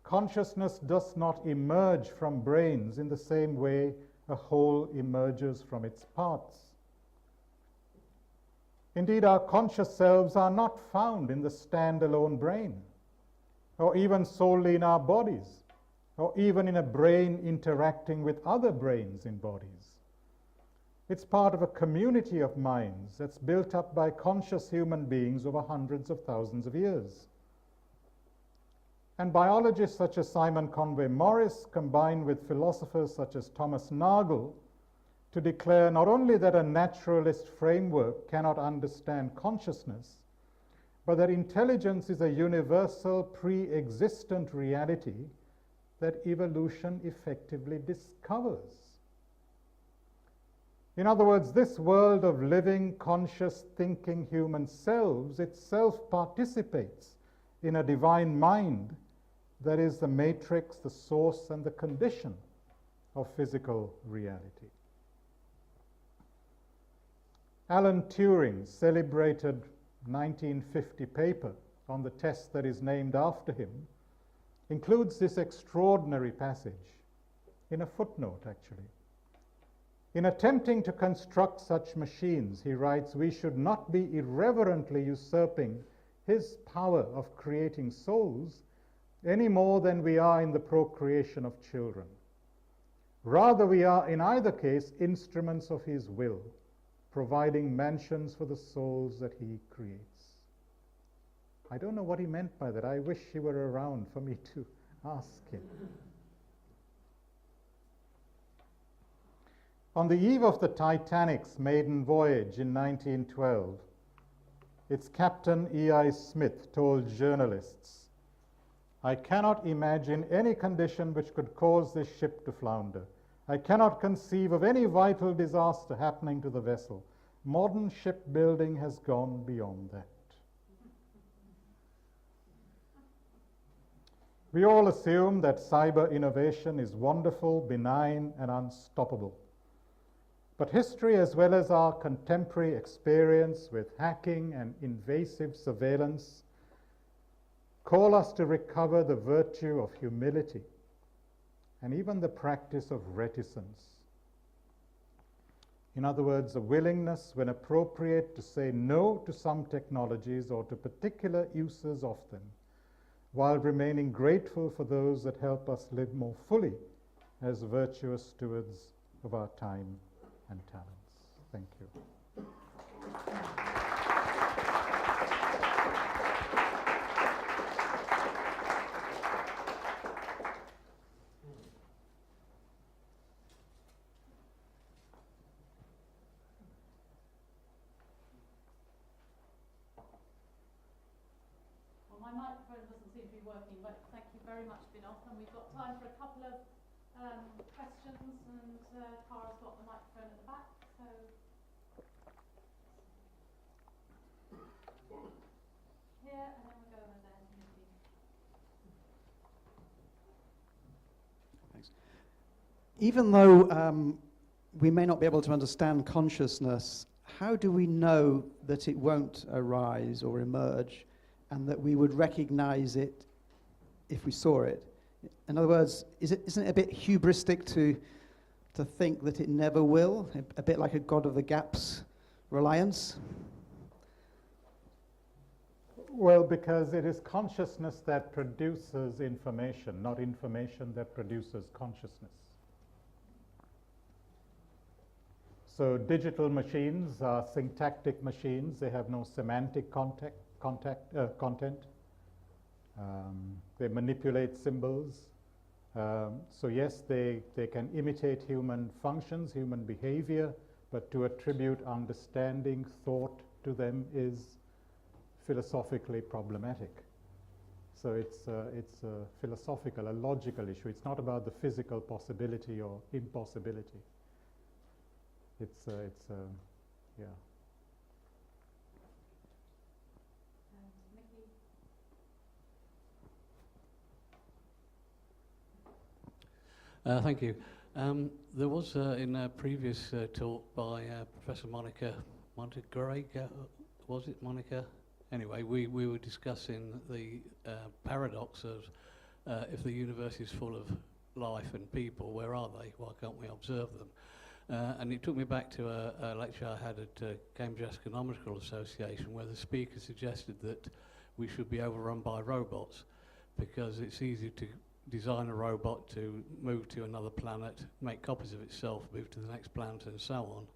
Consciousness does not emerge from brains in the same way a whole emerges from its parts. Indeed, our conscious selves are not found in the standalone brain, or even solely in our bodies, or even in a brain interacting with other brains in bodies. It's part of a community of minds that's built up by conscious human beings over hundreds of thousands of years. And biologists such as Simon Conway Morris combine with philosophers such as Thomas Nagel to declare not only that a naturalist framework cannot understand consciousness, but that intelligence is a universal pre-existent reality that evolution effectively discovers. In other words, this world of living, conscious, thinking human selves itself participates in a divine mind that is the matrix, the source, and the condition of physical reality. Alan Turing's celebrated 1950 paper on the test that is named after him includes this extraordinary passage in a footnote, actually. In attempting to construct such machines, he writes, we should not be irreverently usurping his power of creating souls any more than we are in the procreation of children. Rather, we are in either case instruments of his will, providing mansions for the souls that he creates. I don't know what he meant by that. I wish he were around for me to ask him. On the eve of the Titanic's maiden voyage in 1912, its captain E.I. Smith told journalists, I cannot imagine any condition which could cause this ship to flounder. I cannot conceive of any vital disaster happening to the vessel. Modern shipbuilding has gone beyond that. We all assume that cyber innovation is wonderful, benign, and unstoppable. But history, as well as our contemporary experience with hacking and invasive surveillance, call us to recover the virtue of humility and even the practice of reticence. In other words, a willingness, when appropriate, to say no to some technologies or to particular uses of them, while remaining grateful for those that help us live more fully as virtuous stewards of our time and talents. Thank you. Well, my microphone doesn't seem to be working, but thank you very much, Vinoth. And we've got time for a couple of questions, and Tara's got the microphone at the back, so here, and then we'll go over there. Thanks. Even though we may not be able to understand consciousness, how do we know that it won't arise or emerge, and that we would recognize it if we saw it? In other words, isn't it a bit hubristic to think that it never will, a bit like a God of the gaps reliance? Well, because it is consciousness that produces information, not information that produces consciousness. So digital machines are syntactic machines. They have no semantic content. They manipulate symbols. So yes, they can imitate human functions, human behavior, but to attribute understanding, thought to them is philosophically problematic. So it's a philosophical, a logical issue. It's not about the physical possibility or impossibility. Yeah. Thank you. There was in a previous talk by Professor Monica Gregg, was it Monica? Anyway, we were discussing the paradox of if the universe is full of life and people, where are they? Why can't we observe them? And it took me back to a lecture I had at Cambridge Astronomical Association, where the speaker suggested that we should be overrun by robots because it's easy to design a robot to move to another planet, make copies of itself, move to the next planet, and so on.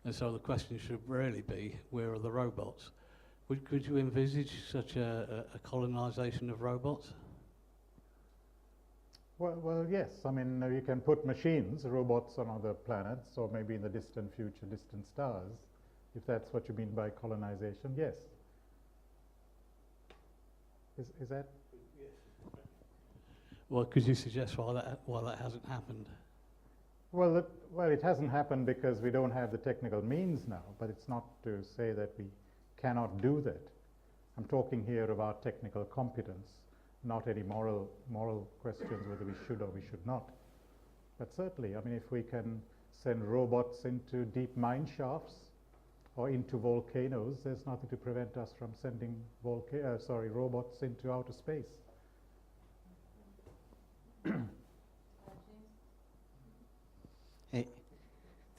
And so the question should really be, where are the robots? Could you envisage such a colonization of robots? Well, yes. I mean, you can put machines, robots on other planets, or maybe in the distant future, distant stars, if that's what you mean by colonization, yes. Is that? Well, could you suggest why that hasn't happened? Well, it hasn't happened because we don't have the technical means now, but it's not to say that we cannot do that. I'm talking here about technical competence, not any moral questions whether we should or we should not. But certainly, I mean, if we can send robots into deep mine shafts or into volcanoes, there's nothing to prevent us from sending robots into outer space. Hey,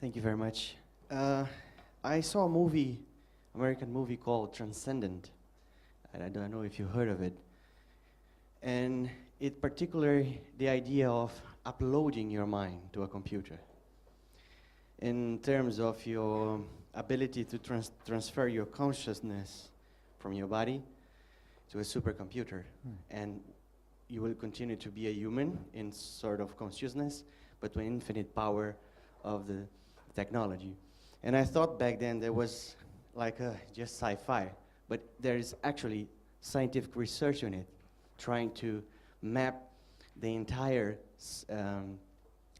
thank you very much. I saw a movie, American movie called Transcendent. I don't know if you heard of it. And it particularly the idea of uploading your mind to a computer in terms of your ability to transfer your consciousness from your body to a supercomputer. And you will continue to be a human in sort of consciousness, but with infinite power of the technology. And I thought back then there was like just sci-fi, but there is actually scientific research on it, trying to map the entire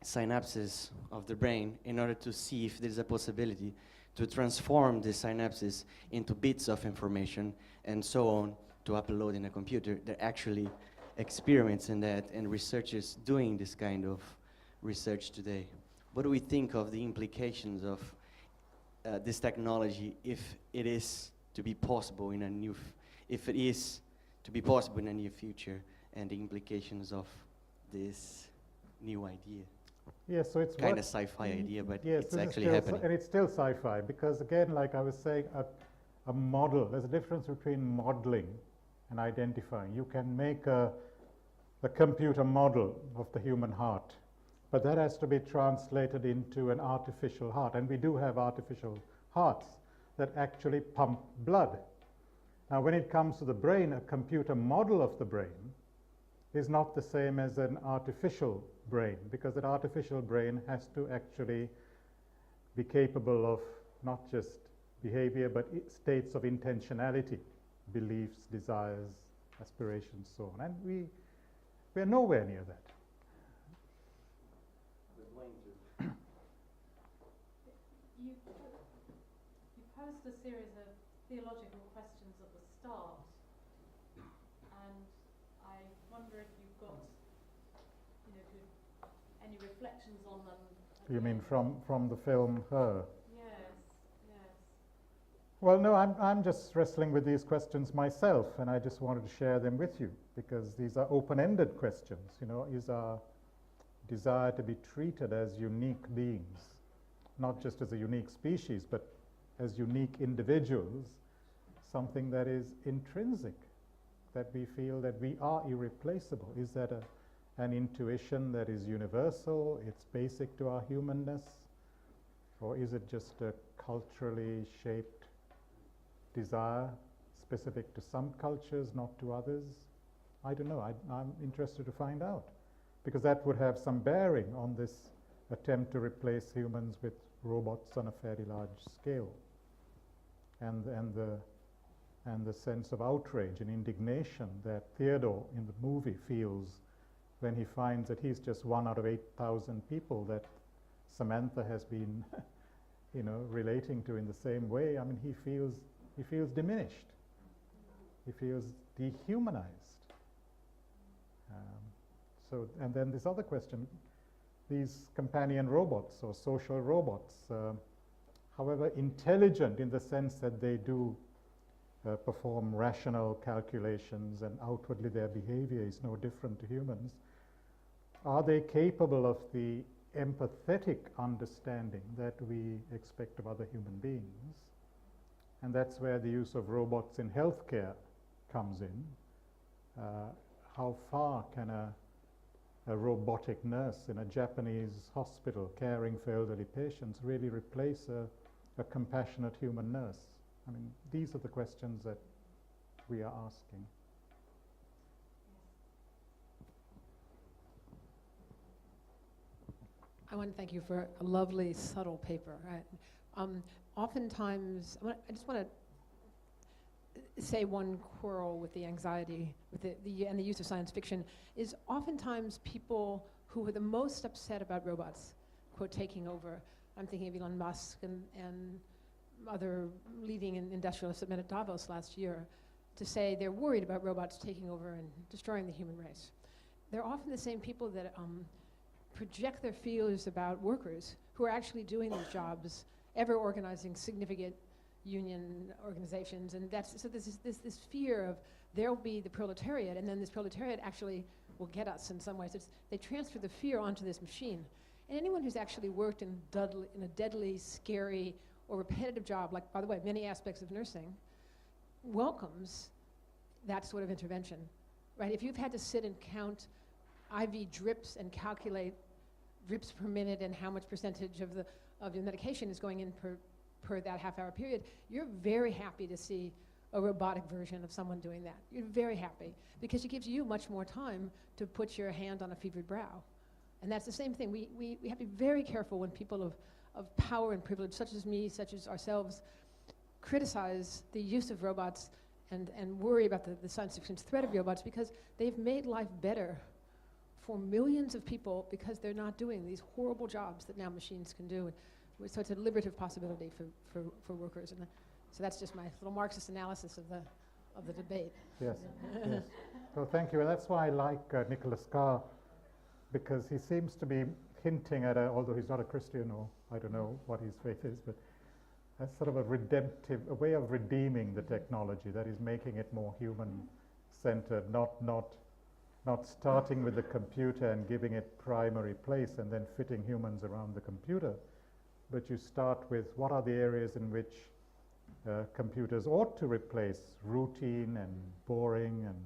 synapses of the brain in order to see if there's a possibility to transform the synapses into bits of information and so on to upload in a computer. They're actually experiments in that and researchers doing this kind of research today. What do we think of the implications of this technology if it is to be possible in a near future, and the implications of this new idea? Yes, so it's kind of sci-fi idea, but yes, it's actually happening. And it's still sci-fi because, again, like I was saying, a model. There's a difference between modeling and identifying. You can make a computer model of the human heart, but that has to be translated into an artificial heart. And we do have artificial hearts that actually pump blood. Now, when it comes to the brain, a computer model of the brain is not the same as an artificial brain, because that artificial brain has to actually be capable of not just behavior, but states of intentionality, beliefs, desires, aspirations, so on. And we're nowhere near that. You posed a series of theological questions at the start, and I wonder if you've got, any reflections on them. You mean from the film Her? Yes, yes. Well, no, I'm just wrestling with these questions myself, and I just wanted to share them with you, because these are open-ended questions. Is our desire to be treated as unique beings, not just as a unique species, but as unique individuals, something that is intrinsic, that we feel that we are irreplaceable? Is that an intuition that is universal, it's basic to our humanness, or is it just a culturally shaped desire specific to some cultures, not to others? I don't know. I'm interested to find out, because that would have some bearing on this attempt to replace humans with robots on a fairly large scale. And the sense of outrage and indignation that Theodore in the movie feels when he finds that he's just one out of 8,000 people that Samantha has been relating to in the same way. I mean, he feels diminished. He feels dehumanized. And then this other question, these companion robots or social robots, however intelligent in the sense that they do perform rational calculations and outwardly their behavior is no different to humans, are they capable of the empathetic understanding that we expect of other human beings? And that's where the use of robots in healthcare comes in. How far can a robotic nurse in a Japanese hospital caring for elderly patients really replace a compassionate human nurse? I mean, these are the questions that we are asking. I want to thank you for a lovely, subtle paper. Oftentimes, I just want to say one quarrel with the anxiety with and the use of science fiction is oftentimes people who are the most upset about robots, quote, taking over. I'm thinking of Elon Musk and other leading industrialists that met at Davos last year to say they're worried about robots taking over and destroying the human race. They're often the same people that project their fears about workers who are actually doing these jobs, ever organizing significant union organizations, and so there's this fear of there'll be the proletariat, and then this proletariat actually will get us in some ways. They transfer the fear onto this machine. And anyone who's actually worked in a deadly, scary, or repetitive job, like, by the way, many aspects of nursing, welcomes that sort of intervention, right? If you've had to sit and count IV drips and calculate drips per minute and how much percentage of your medication is going in per that half-hour period, you're very happy to see a robotic version of someone doing that. You're very happy because it gives you much more time to put your hand on a fevered brow. And that's the same thing. We have to be very careful when people of power and privilege, such as me, such as ourselves, criticize the use of robots and worry about the science fiction threat of robots, because they've made life better for millions of people because they're not doing these horrible jobs that now machines can do. So it's a liberative possibility for workers. And so that's just my little Marxist analysis of the debate. Yes, yes. Well, thank you. And that's why I like Nicholas Carr, because he seems to be hinting at, although he's not a Christian, or I don't know what his faith is, but a sort of a way of redeeming the technology that is making it more human-centered, not starting with the computer and giving it primary place and then fitting humans around the computer, but you start with what are the areas in which computers ought to replace routine and boring and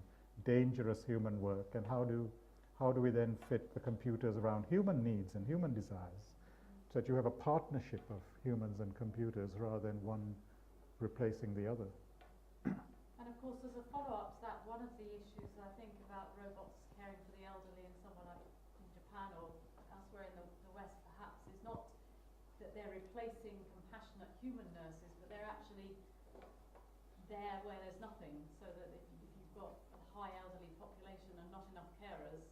dangerous human work, and how do we then fit the computers around human needs and human desires, so that you have a partnership of humans and computers rather than one replacing the other. And of course, as a follow-up to that, one of the issues I think about robots caring for the elderly in somewhere like in Japan or elsewhere in the West perhaps is not that they're replacing compassionate human nurses, but they're actually there where there's nothing, so that if you've got a high elderly population and not enough carers,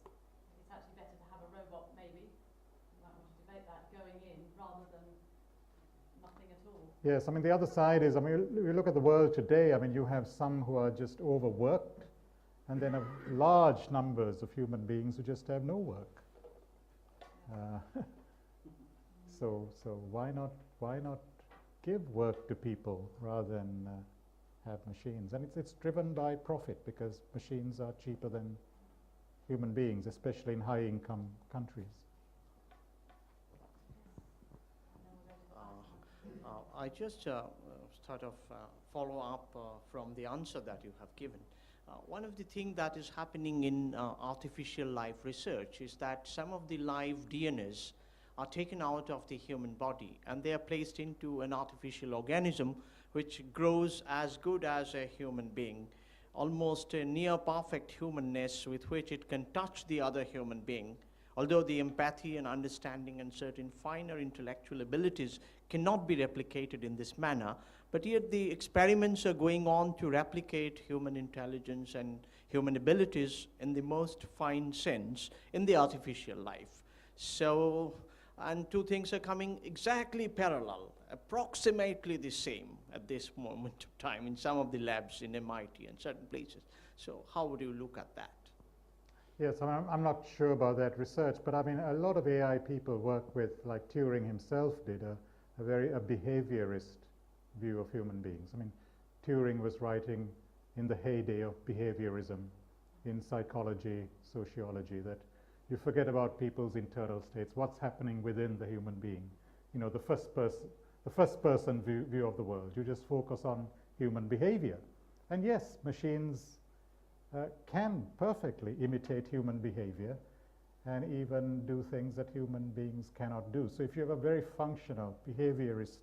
it's actually better to have a robot, maybe, you might want to debate that, going in rather than nothing at all. Yes, I mean, the other side is, I mean, you look at the world today, I mean, you have some who are just overworked, and then large numbers of human beings who just have no work. So why not give work to people rather than have machines? And it's driven by profit, because machines are cheaper than human beings, especially in high-income countries. I just sort of follow up from the answer that you have given. One of the things that is happening in artificial life research is that some of the live DNAs are taken out of the human body and they are placed into an artificial organism which grows as good as a human being, almost a near perfect humanness with which it can touch the other human being, Although the empathy and understanding and certain finer intellectual abilities cannot be replicated in this manner, but yet the experiments are going on to replicate human intelligence and human abilities in the most fine sense in the artificial life. So, and two things are coming exactly parallel, approximately the same at this moment of time in some of the labs in MIT and certain places. So how would you look at that? Yes, I'm not sure about that research, but I mean, a lot of AI people work with, like Turing himself did, a behaviorist view of human beings. I mean, Turing was writing in the heyday of behaviorism in psychology, sociology, that you forget about people's internal states, what's happening within the human being. You know, the first person view of the world. You just focus on human behavior. And yes, machines can perfectly imitate human behavior and even do things that human beings cannot do. So if you have a very functional behaviorist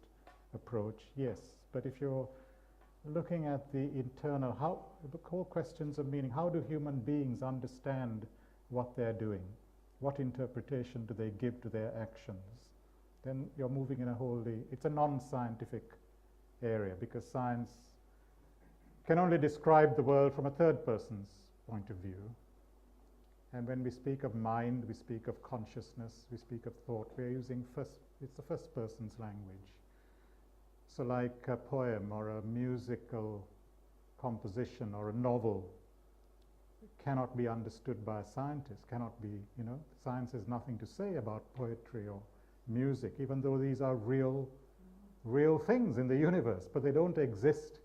approach, yes. But if you're looking at the internal, the core questions of meaning, how do human beings understand what they're doing? What interpretation do they give to their actions? Then you're moving in it's a non-scientific area, because science can only describe the world from a third person's point of view. And when we speak of mind, we speak of consciousness, we speak of thought, we're using it's the first person's language. So like a poem or a musical composition or a novel cannot be understood by a scientist, cannot be, science has nothing to say about poetry or music, even though these are real things in the universe, but they don't exist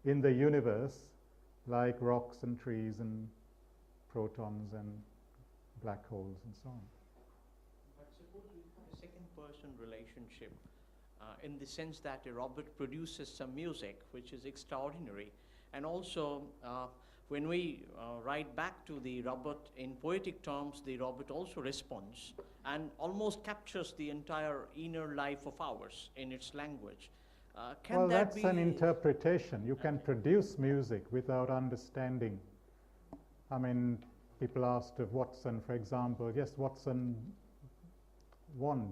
in the universe like rocks and trees and protons and black holes and so on. But suppose we have a second-person relationship in the sense that a robot produces some music which is extraordinary, and also when we write back to the robot in poetic terms, the robot also responds and almost captures the entire inner life of ours in its language. Well, that's an interpretation. You can produce music without understanding. I mean, people asked of Watson, for example. Yes, Watson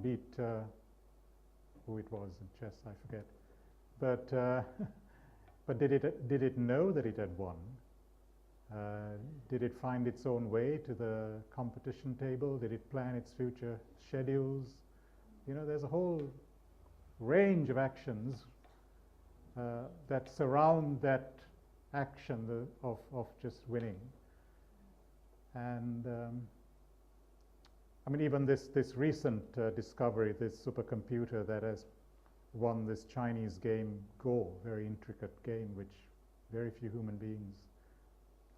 beat who it was in chess, I forget. But did it know that it had won? Did it find its own way to the competition table? Did it plan its future schedules? There's a whole range of actions that surround that action of just winning. And I mean, even this recent discovery, this supercomputer that has won this Chinese game Go, very intricate game which very few human beings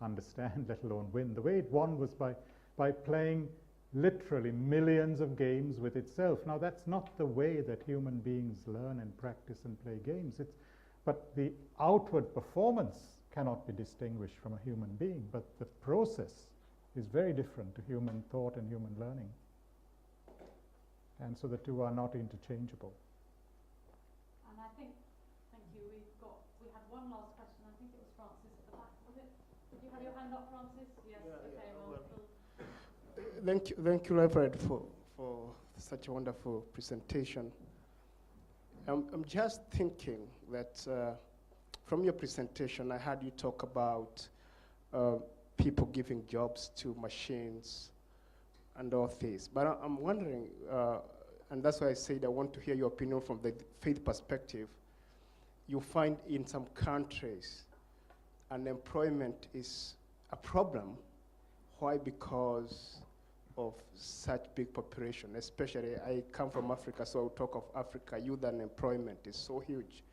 understand, let alone win. The way it won was by playing literally millions of games with itself. Now, that's not the way that human beings learn and practice and play games. But the outward performance cannot be distinguished from a human being, but the process is very different to human thought and human learning. And so the two are not interchangeable. And I think, thank you, we had one last question. I think it was Francis at the back, was it? Did you have your hand up, Francis? Yes, okay, Thank you, Reverend, for such a wonderful presentation. I'm just thinking that from your presentation, I heard you talk about people giving jobs to machines and all this. But I'm wondering, and that's why I said I want to hear your opinion from the faith perspective. You find in some countries unemployment is a problem. Why? Because of such big population, especially I come from Africa, so I'll talk of Africa. Youth unemployment is so huge.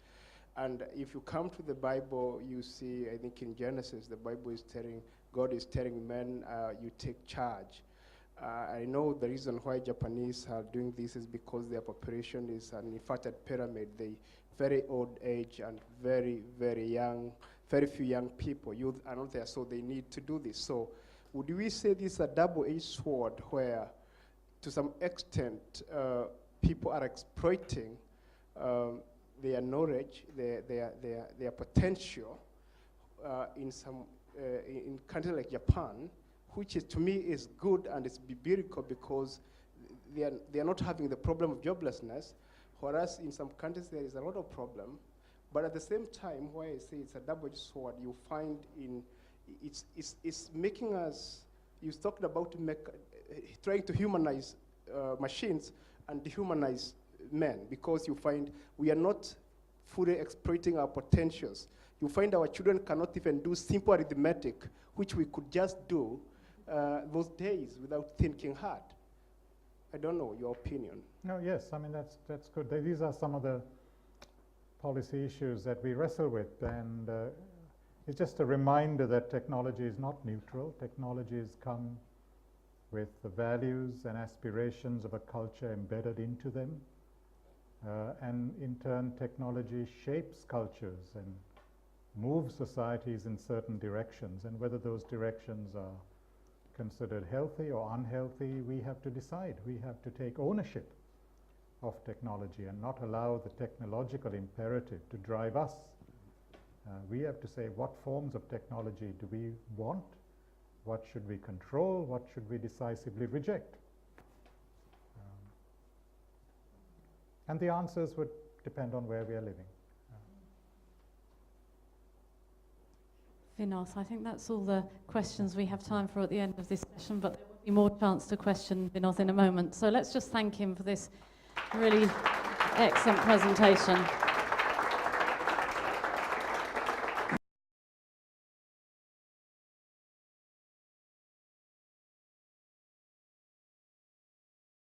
And if you come to the Bible, you see, I think in Genesis, the Bible is telling, God is telling men, you take charge. I know the reason why Japanese are doing this is because their population is an inverted pyramid. They very old age and very, very young, very few young people. Youth are not there, so they need to do this. So would we say this is a double-edged sword where, to some extent, people are exploiting their knowledge, their potential in countries like Japan, which is, to me is good and it's biblical because they are not having the problem of joblessness, whereas in some countries there is a lot of problem. But at the same time, why I say it's a double-edged sword, you find it's making us, you talked about trying to humanize machines and dehumanize men, because you find we are not fully exploiting our potentials. You find our children cannot even do simple arithmetic, which we could just do those days without thinking hard. I don't know your opinion. No, yes, I mean, that's good. These are some of the policy issues that we wrestle with, and it's just a reminder that technology is not neutral. Technologies come with the values and aspirations of a culture embedded into them, and in turn technology shapes cultures and moves societies in certain directions, and whether those directions are considered healthy or unhealthy, we have to decide. We have to take ownership of technology and not allow the technological imperative to drive us. We have to say, what forms of technology do we want? What should we control? What should we decisively reject? And the answers would depend on where we are living. Vinoth, I think that's all the questions we have time for at the end of this session, but there will be more chance to question Vinoth in a moment. So let's just thank him for this really excellent presentation.